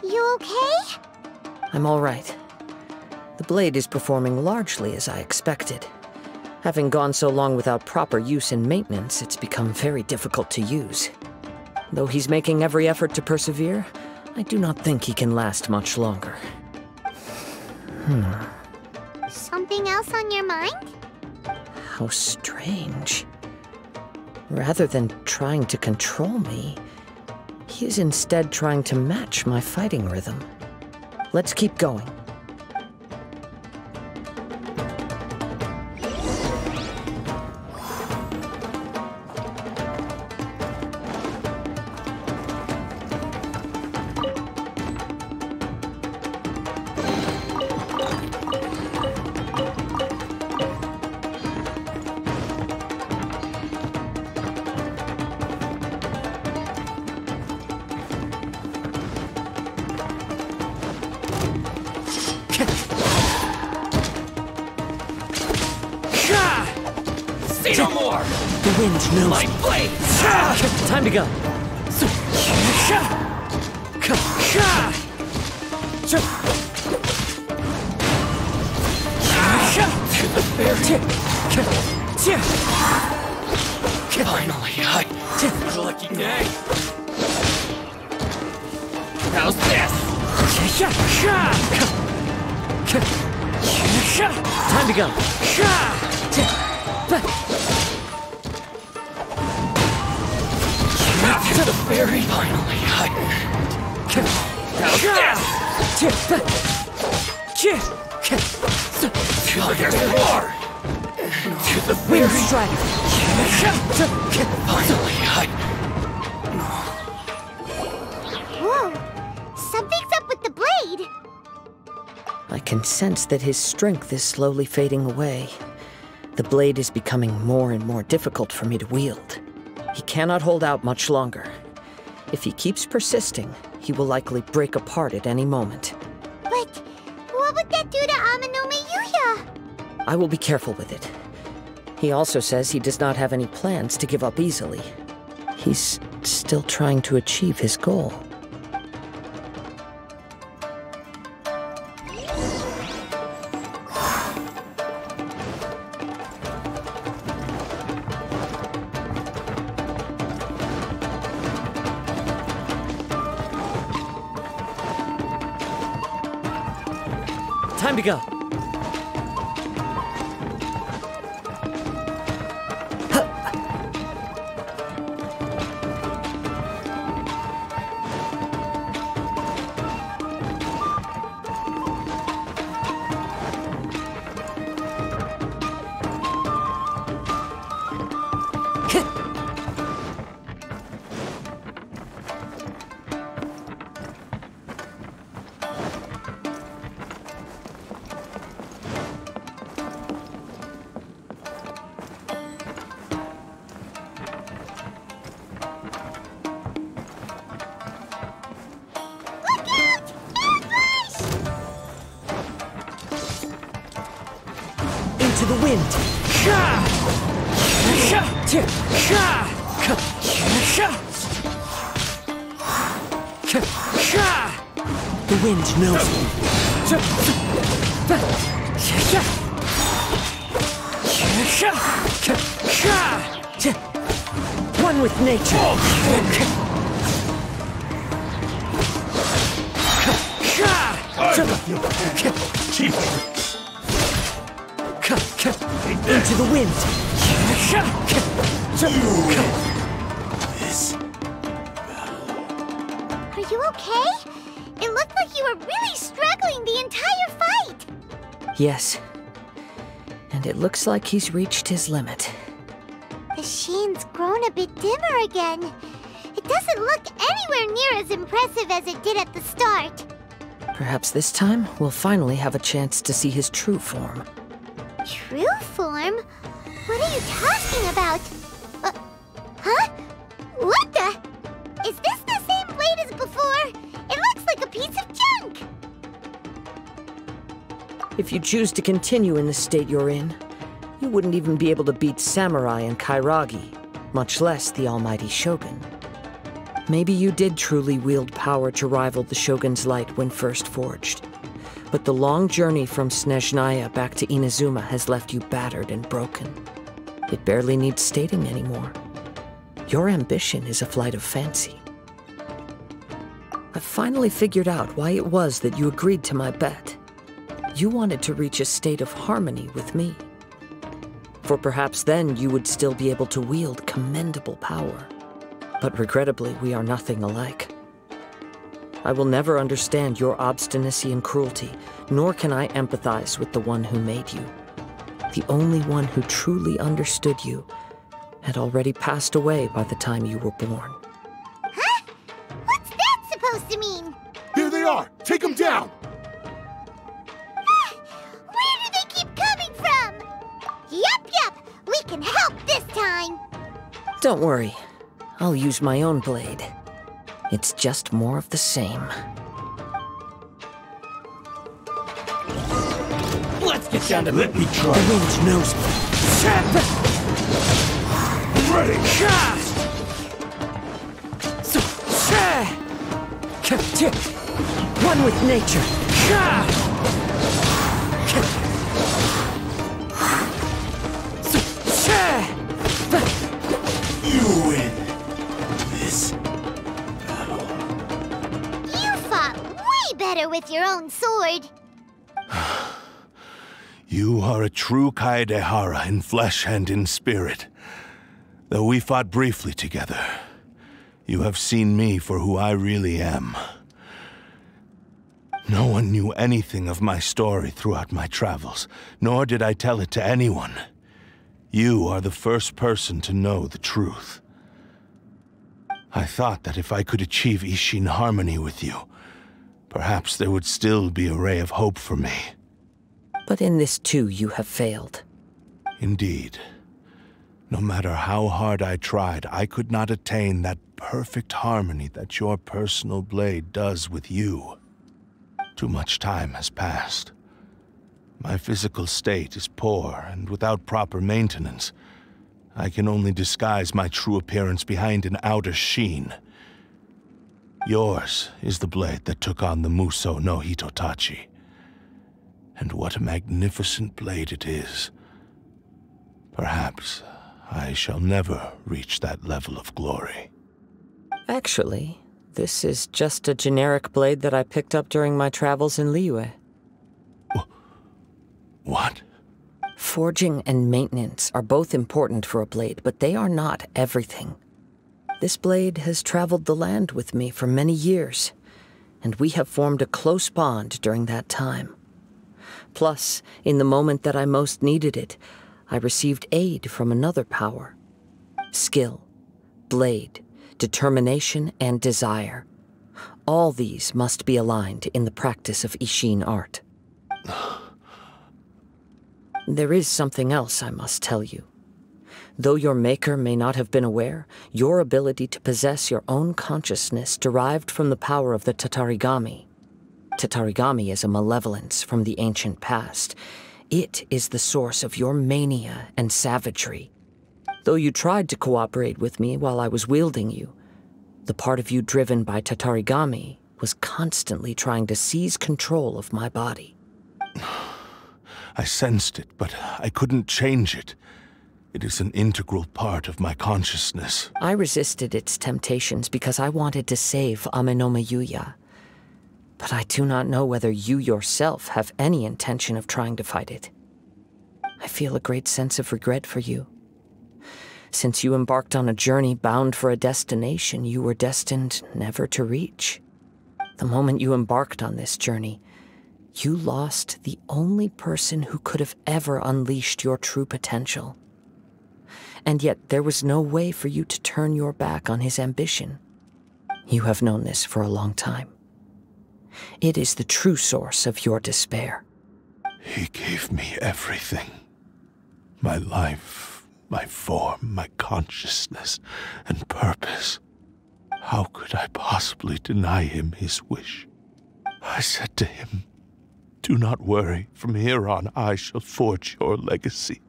You okay? I'm all right. The blade is performing largely as I expected. Having gone so long without proper use and maintenance, it's become very difficult to use. Though he's making every effort to persevere, I do not think he can last much longer. Something else on your mind? How strange. Rather than trying to control me, he is instead trying to match my fighting rhythm. Let's keep going. No more! The wind knows My me. blade! Time to go. To the ferry. Finally, lucky day. How's this? Time to go. To the ferry. Finally, how's this? There's more. To the Wind ferry. strider. Finally, Whoa! Something's up with the blade! I can sense that his strength is slowly fading away. The blade is becoming more and more difficult for me to wield. He cannot hold out much longer. If he keeps persisting, he will likely break apart at any moment. But what would that do to Amanome Yuya? I will be careful with it. He also says he does not have any plans to give up easily. He's still trying to achieve his goal. Time to go. To the wind. The wind knows me. One with nature. Into the wind. This battle. okay? It looked like you were really struggling the entire fight. Yes. And it looks like he's reached his limit. The shine's grown a bit dimmer again. It doesn't look anywhere near as impressive as it did at the start. Perhaps this time, we'll finally have a chance to see his true form. True form? What are you talking about? Huh? What the? Is this the same blade as before? It looks like a piece of junk! If you choose to continue in the state you're in, you wouldn't even be able to beat Samurai and Kairagi, much less the almighty Shogun. Maybe you did truly wield power to rival the Shogun's light when first forged. But the long journey from Snezhnaya back to Inazuma has left you battered and broken. It barely needs stating anymore. Your ambition is a flight of fancy. I've finally figured out why it was that you agreed to my bet. You wanted to reach a state of harmony with me. For perhaps then you would still be able to wield commendable power. But regrettably, we are nothing alike. I will never understand your obstinacy and cruelty, nor can I empathize with the one who made you. The only one who truly understood you had already passed away by the time you were born. Huh? What's that supposed to mean? There they are! Take them down! Where do they keep coming from? Yup, we can help this time. Don't worry. I'll use my own blade. It's just more of the same. Let's get down to Let me try. The range knows me. Ready! One with nature. You win this battle. You fought way better with your own sword. You are a true Kaedehara in flesh and in spirit. Though we fought briefly together, you have seen me for who I really am. No one knew anything of my story throughout my travels, nor did I tell it to anyone. You are the first person to know the truth. I thought that if I could achieve Isshin harmony with you, perhaps there would still be a ray of hope for me. But in this too, you have failed. Indeed. No matter how hard I tried, I could not attain that perfect harmony that your personal blade does with you. Too much time has passed. My physical state is poor, and without proper maintenance, I can only disguise my true appearance behind an outer sheen. Yours is the blade that took on the Muso no Hitotachi. And what a magnificent blade it is. Perhaps I shall never reach that level of glory. Actually, this is just a generic blade that I picked up during my travels in Liyue. What? Forging and maintenance are both important for a blade, but they are not everything. This blade has traveled the land with me for many years, and we have formed a close bond during that time. Plus, in the moment that I most needed it, I received aid from another power. Skill, blade, determination, and desire. All these must be aligned in the practice of Isshin art. There is something else I must tell you. Though your maker may not have been aware, your ability to possess your own consciousness derived from the power of the Tatarigami. Tatarigami is a malevolence from the ancient past. It is the source of your mania and savagery. Though you tried to cooperate with me while I was wielding you, the part of you driven by Tatarigami was constantly trying to seize control of my body. I sensed it, but I couldn't change it. It is an integral part of my consciousness. I resisted its temptations because I wanted to save Amenoma Yuya. But I do not know whether you yourself have any intention of trying to fight it. I feel a great sense of regret for you. Since you embarked on a journey bound for a destination you were destined never to reach. The moment you embarked on this journey, you lost the only person who could have ever unleashed your true potential. And yet there was no way for you to turn your back on his ambition. You have known this for a long time. It is the true source of your despair. He gave me everything. My life, my form, my consciousness, and purpose. How could I possibly deny him his wish? I said to him, "Do not worry, from here on I shall forge your legacy."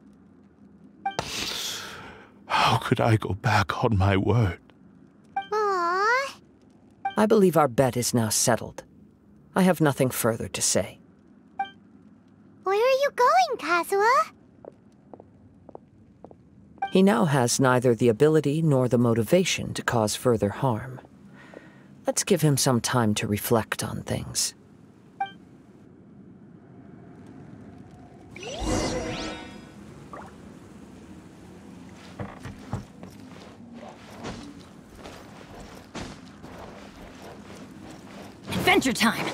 How could I go back on my word? Aww. I believe our bet is now settled. I have nothing further to say. Where are you going, Kazuha? He now has neither the ability nor the motivation to cause further harm. Let's give him some time to reflect on things. Adventure time!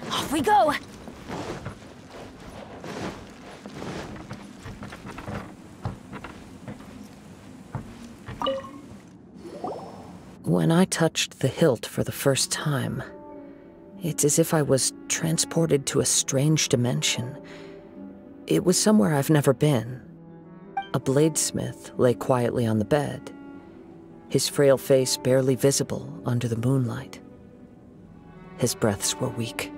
Off we go! When I touched the hilt for the first time, it's as if I was transported to a strange dimension. It was somewhere I've never been. A bladesmith lay quietly on the bed, his frail face barely visible under the moonlight. His breaths were weak,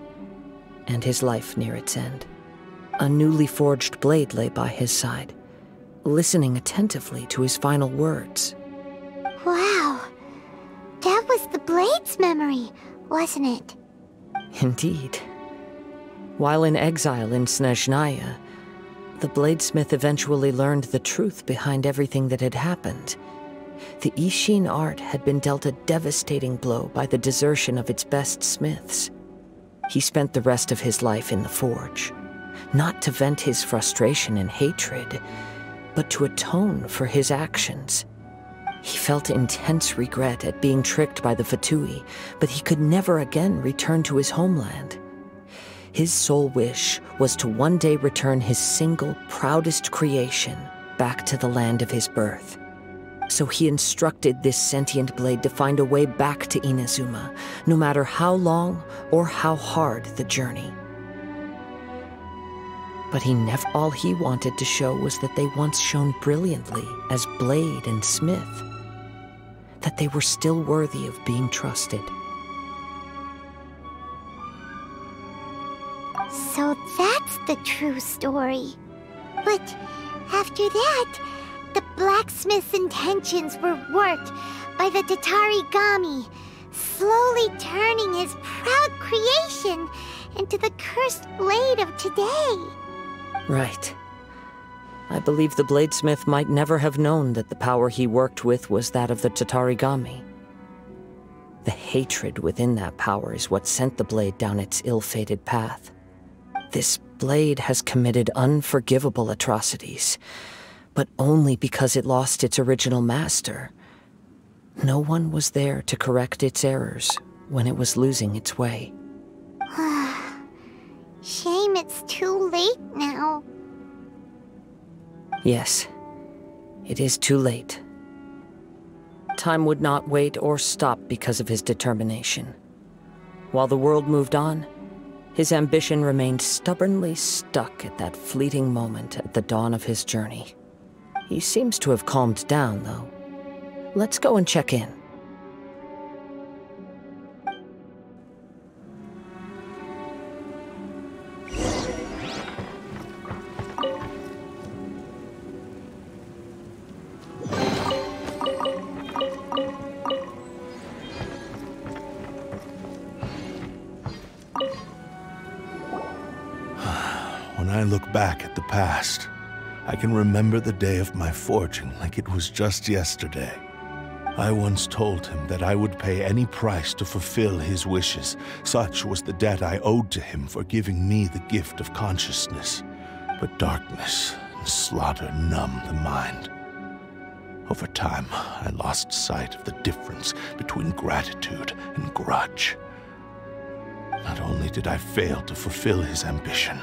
and his life near its end. A newly forged blade lay by his side, listening attentively to his final words. Wow. That was the Blade's memory, wasn't it? Indeed. While in exile in Snezhnaya, the bladesmith eventually learned the truth behind everything that had happened. The Isshin art had been dealt a devastating blow by the desertion of its best smiths. He spent the rest of his life in the forge, not to vent his frustration and hatred, but to atone for his actions. He felt intense regret at being tricked by the Fatui, but he could never again return to his homeland. His sole wish was to one day return his single, proudest creation back to the land of his birth. So he instructed this sentient blade to find a way back to Inazuma, no matter how long or how hard the journey. But all he wanted to show was that they once shone brilliantly as blade and smith, that they were still worthy of being trusted. So that's the true story. But after that, the blacksmith's intentions were worked by the Tatarigami, slowly turning his proud creation into the cursed blade of today. Right. I believe the bladesmith might never have known that the power he worked with was that of the Tatarigami. The hatred within that power is what sent the blade down its ill-fated path. This blade has committed unforgivable atrocities, but only because it lost its original master. No one was there to correct its errors when it was losing its way. Shame it's too late now. Yes, it is too late. Time would not wait or stop because of his determination. While the world moved on, his ambition remained stubbornly stuck at that fleeting moment at the dawn of his journey. He seems to have calmed down, though. Let's go and check in. When I look back at the past, I can remember the day of my forging like it was just yesterday. I once told him that I would pay any price to fulfill his wishes. Such was the debt I owed to him for giving me the gift of consciousness. But darkness and slaughter numb the mind. Over time, I lost sight of the difference between gratitude and grudge. Not only did I fail to fulfill his ambition,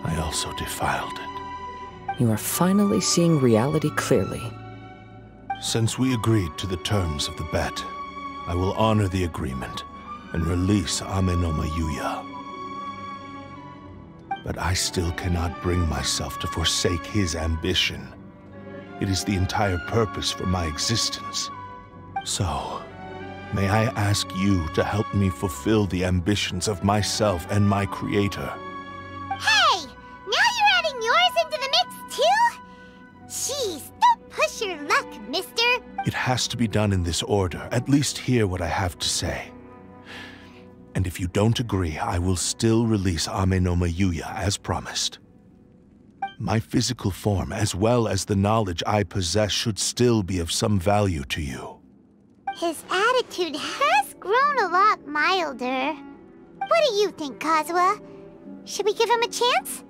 I also defiled it. You are finally seeing reality clearly. Since we agreed to the terms of the bet, I will honor the agreement and release Amenoma Yuya. But I still cannot bring myself to forsake his ambition. It is the entire purpose for my existence. So, may I ask you to help me fulfill the ambitions of myself and my creator? Hey! Now you're adding yours into the mix, too? Jeez, don't push your luck, mister. It has to be done in this order. At least hear what I have to say. And if you don't agree, I will still release Amenoma Yuya as promised. My physical form, as well as the knowledge I possess, should still be of some value to you. His attitude has grown a lot milder. What do you think, Kazuha? Should we give him a chance?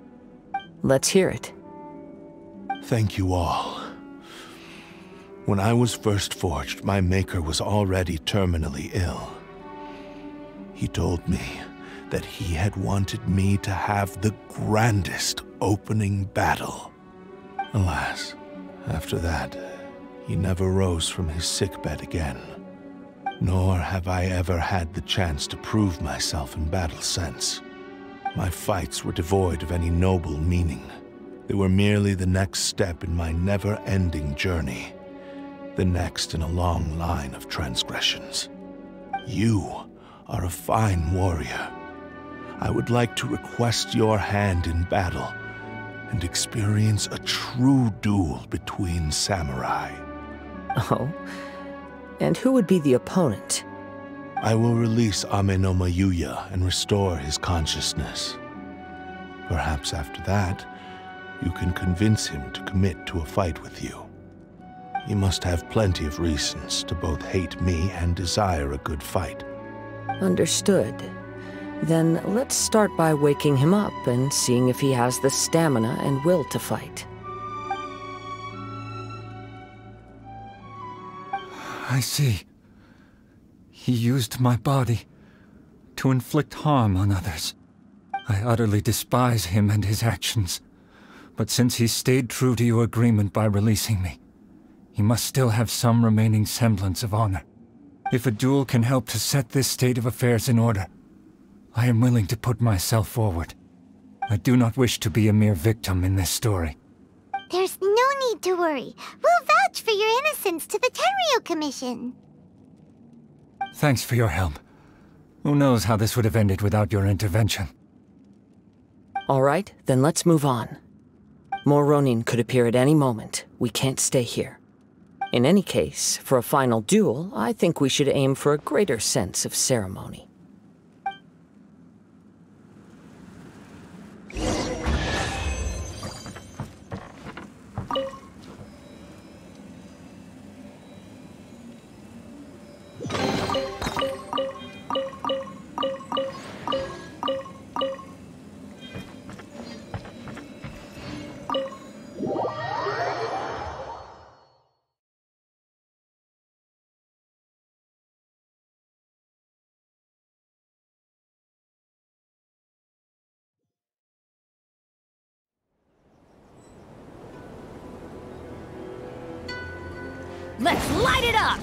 Let's hear it. Thank you all. When I was first forged, my maker was already terminally ill. He told me that he had wanted me to have the grandest opening battle. Alas, after that, he never rose from his sickbed again. Nor have I ever had the chance to prove myself in battle since. My fights were devoid of any noble meaning. They were merely the next step in my never-ending journey. The next in a long line of transgressions. You are a fine warrior. I would like to request your hand in battle and experience a true duel between samurai. Oh? And who would be the opponent? I will release Amenoma Yuya and restore his consciousness. Perhaps after that, you can convince him to commit to a fight with you. He must have plenty of reasons to both hate me and desire a good fight. Understood. Then let's start by waking him up and seeing if he has the stamina and will to fight. I see. He used my body to inflict harm on others. I utterly despise him and his actions. But since he stayed true to your agreement by releasing me, he must still have some remaining semblance of honor. If a duel can help to set this state of affairs in order, I am willing to put myself forward. I do not wish to be a mere victim in this story. There's no need to worry. We'll vouch for your innocence to the Tenryu Commission. Thanks for your help. Who knows how this would have ended without your intervention. All right, then let's move on. More Ronin could appear at any moment. We can't stay here. In any case, for a final duel, I think we should aim for a greater sense of ceremony. Let's light it up!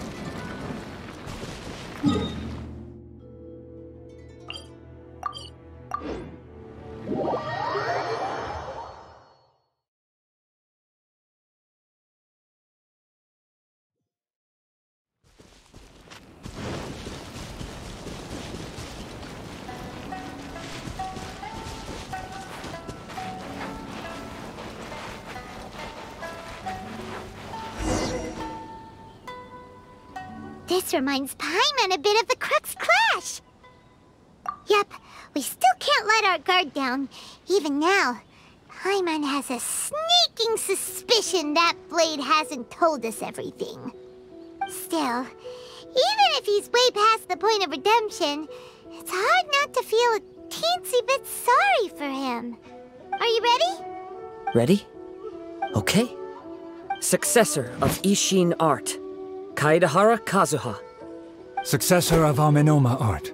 This reminds Paimon a bit of the Crux Clash. Yep, we still can't let our guard down. Even now, Paimon has a sneaking suspicion that Blade hasn't told us everything. Still, even if he's way past the point of redemption, it's hard not to feel a teensy bit sorry for him. Are you ready? Ready? Okay. Successor of Isshin art, Kaedahara Kazuha. Successor of Amenoma art,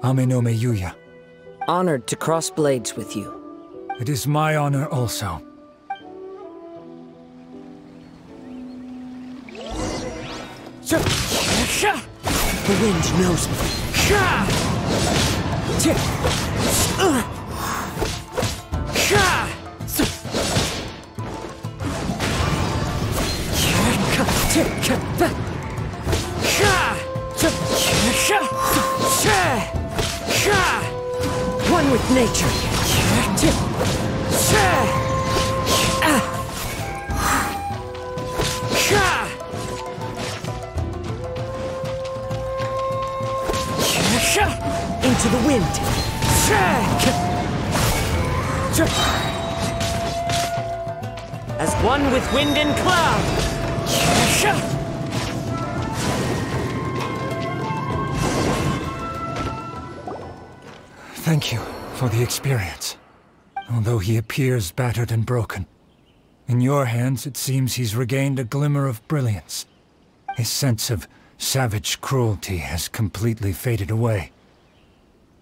Amenome Yuya. Honored to cross blades with you. It is my honor also. The wind knows me. One with nature. Into the wind. As one with wind and cloud. Thank you for the experience. Although he appears battered and broken, in your hands it seems he's regained a glimmer of brilliance. His sense of savage cruelty has completely faded away.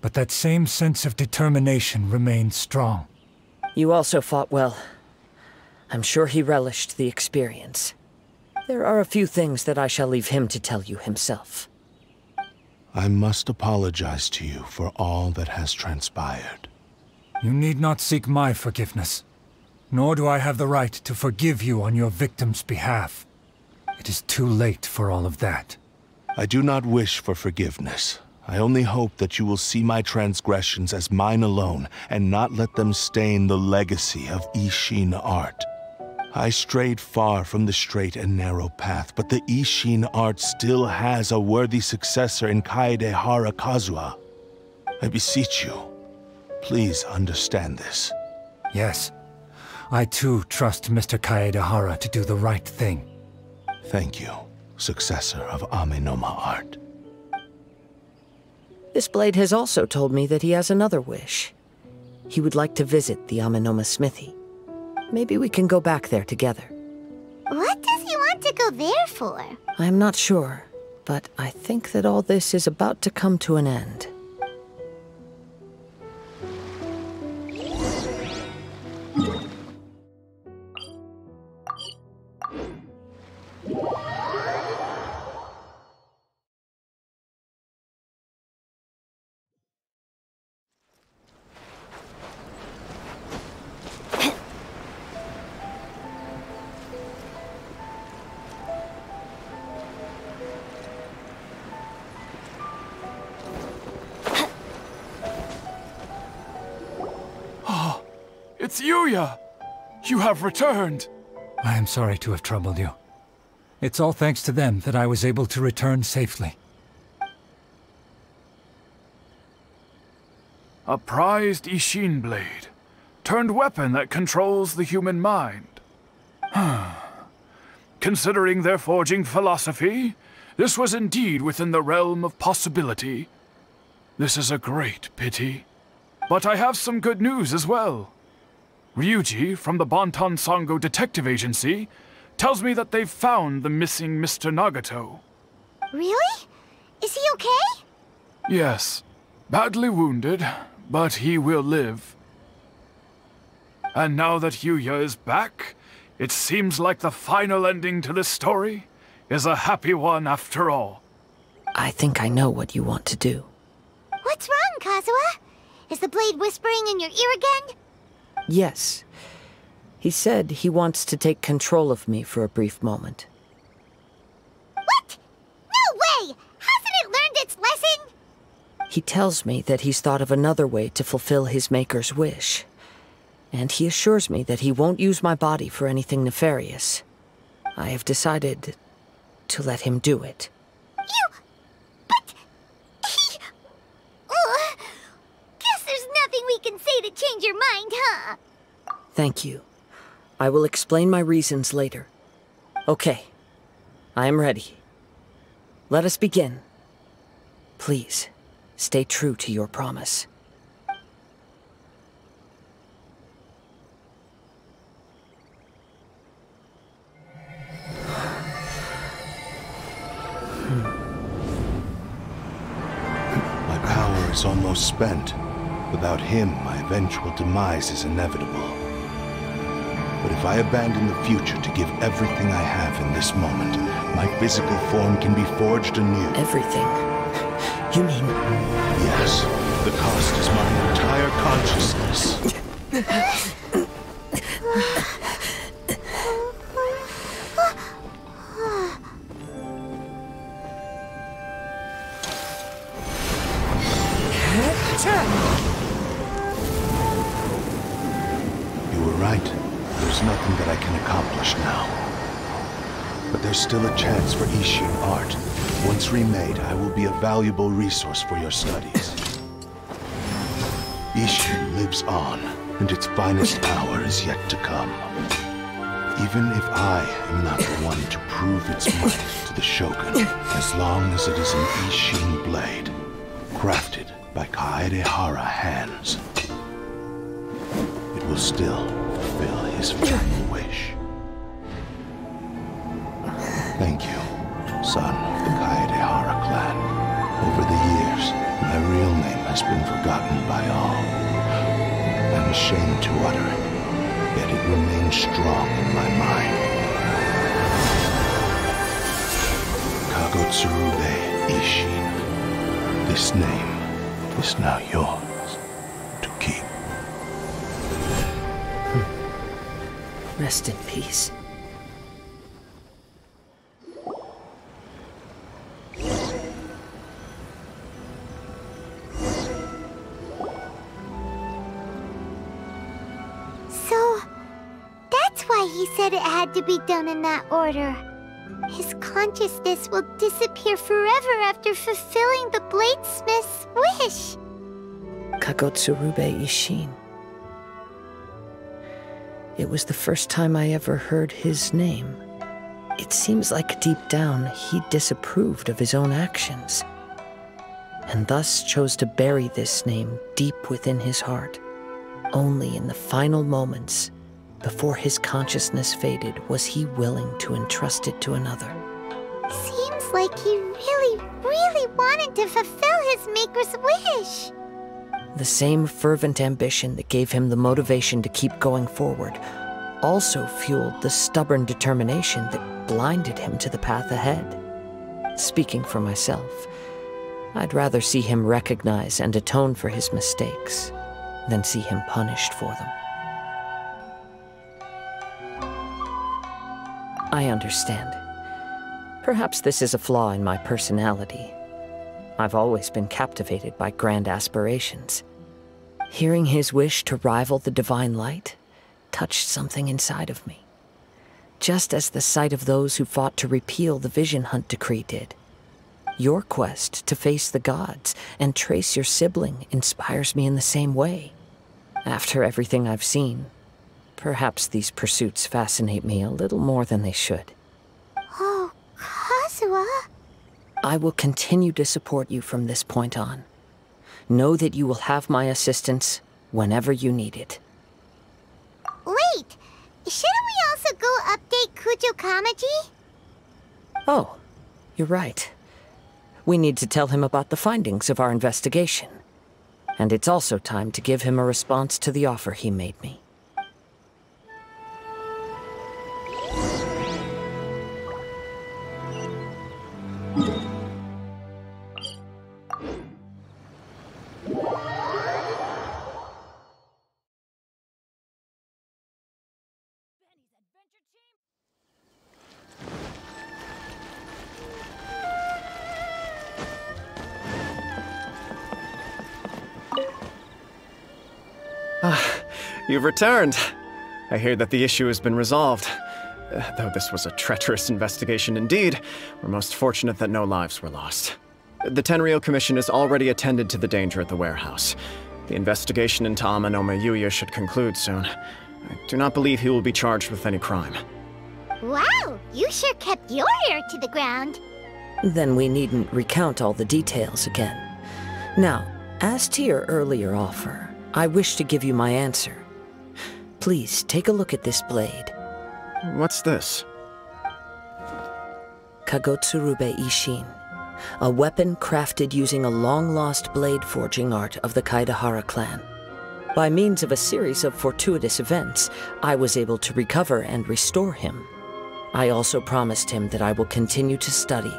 But that same sense of determination remains strong. You also fought well. I'm sure he relished the experience. There are a few things that I shall leave him to tell you himself. I must apologize to you for all that has transpired. You need not seek my forgiveness. Nor do I have the right to forgive you on your victim's behalf. It is too late for all of that. I do not wish for forgiveness. I only hope that you will see my transgressions as mine alone, and not let them stain the legacy of Isshin art. I strayed far from the straight and narrow path, but the Isshin art still has a worthy successor in Kaedahara Kazuha. I beseech you, please understand this. Yes. I too trust Mr. Kaedahara to do the right thing. Thank you, successor of Amenoma art. This blade has also told me that he has another wish. He would like to visit the Amenoma smithy. Maybe we can go back there together. What does he want to go there for? I'm not sure, but I think that all this is about to come to an end. It's Yuya! You have returned! I am sorry to have troubled you. It's all thanks to them that I was able to return safely. A prized Isshin blade, turned weapon that controls the human mind. Considering their forging philosophy, this was indeed within the realm of possibility. This is a great pity. But I have some good news as well. Ryuji, from the Bonton Sango Detective Agency, tells me that they've found the missing Mr. Nagato. Really? Is he okay? Yes. Badly wounded, but he will live. And now that Yuya is back, it seems like the final ending to this story is a happy one after all. I think I know what you want to do. What's wrong, Kazuha? Is the blade whispering in your ear again? Yes. He said he wants to take control of me for a brief moment. What? No way! Hasn't it learned its lesson? He tells me that he's thought of another way to fulfill his maker's wish. And he assures me that he won't use my body for anything nefarious. I have decided to let him do it. But... Guess there's nothing we can say to change your mind, huh? Thank you. I will explain my reasons later. Okay. I am ready. Let us begin. Please, stay true to your promise. is almost spent. Without him, my eventual demise is inevitable. But if I abandon the future to give everything I have in this moment, my physical form can be forged anew. Everything? You mean... Yes. The cost is my entire consciousness. You were right. There's nothing that I can accomplish now. But there's still a chance for Isshin art. Once remade, I will be a valuable resource for your studies. Isshin lives on, and its finest hour is yet to come. Even if I am not the one to prove its might to the Shogun, as long as it is an Isshin blade, crafted by Kaedehara hands, it will still fulfill his final wish. Thank you, son of the Kaedehara clan. Over the years, my real name has been forgotten by all. I'm ashamed to utter it, yet it remains strong in my mind. Kagotsurubé Isshin. This name is now yours to keep. Rest in peace. So, that's why he said it had to be done in that order. His consciousness will disappear forever after fulfilling the bladesmith's wish. Kagotsurubé Isshin. It was the first time I ever heard his name. It seems like deep down he disapproved of his own actions, and thus chose to bury this name deep within his heart. Only in the final moments, before his consciousness faded, was he willing to entrust it to another. Seems like he really wanted to fulfill his maker's wish. The same fervent ambition that gave him the motivation to keep going forward also fueled the stubborn determination that blinded him to the path ahead. Speaking for myself, I'd rather see him recognize and atone for his mistakes than see him punished for them. I understand. Perhaps this is a flaw in my personality. I've always been captivated by grand aspirations. Hearing his wish to rival the divine light touched something inside of me, just as the sight of those who fought to repeal the Vision Hunt decree did. Your quest to face the gods and trace your sibling inspires me in the same way. After everything I've seen, perhaps these pursuits fascinate me a little more than they should. Oh, Kazuha. I will continue to support you from this point on. Know that you will have my assistance whenever you need it. Wait, shouldn't we also go update Kujo Kamaji? Oh, you're right. We need to tell him about the findings of our investigation. And it's also time to give him a response to the offer he made me. You've returned. I hear that the issue has been resolved. Though this was a treacherous investigation indeed, we're most fortunate that no lives were lost. The Tenryou Commission has already attended to the danger at the warehouse. The investigation into Amanome Yuya should conclude soon. I do not believe he will be charged with any crime. Wow, you sure kept your ear to the ground. Then we needn't recount all the details again. Now, as to your earlier offer, I wish to give you my answer. Please take a look at this blade. What's this? Kagotsurubé Isshin. a weapon crafted using a long-lost blade forging art of the Kaidahara clan. By means of a series of fortuitous events, I was able to recover and restore him. I also promised him that I will continue to study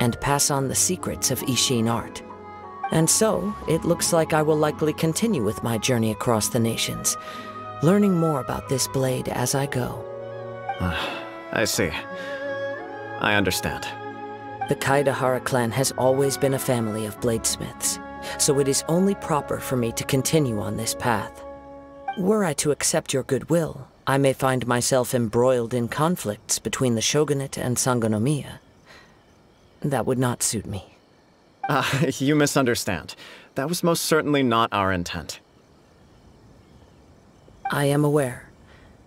and pass on the secrets of Isshin art. And so, it looks like I will likely continue with my journey across the nations, learning more about this blade as I go. I see. I understand. The Kaidahara clan has always been a family of bladesmiths, so it is only proper for me to continue on this path. Were I to accept your goodwill, I may find myself embroiled in conflicts between the shogunate and Sangonomiya. That would not suit me. You misunderstand. That was most certainly not our intent. I am aware,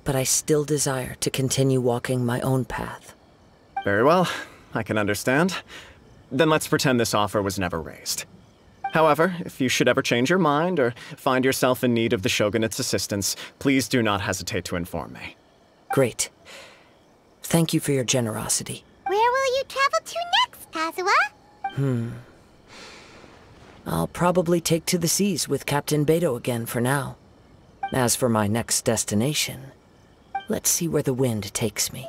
but I still desire to continue walking my own path. Very well, I can understand. Then let's pretend this offer was never raised. However, if you should ever change your mind or find yourself in need of the shogunate's assistance, please do not hesitate to inform me. Great. Thank you for your generosity. Where will you travel to next, Kazuha? I'll probably take to the seas with Captain Beto again for now. As for my next destination, let's see where the wind takes me.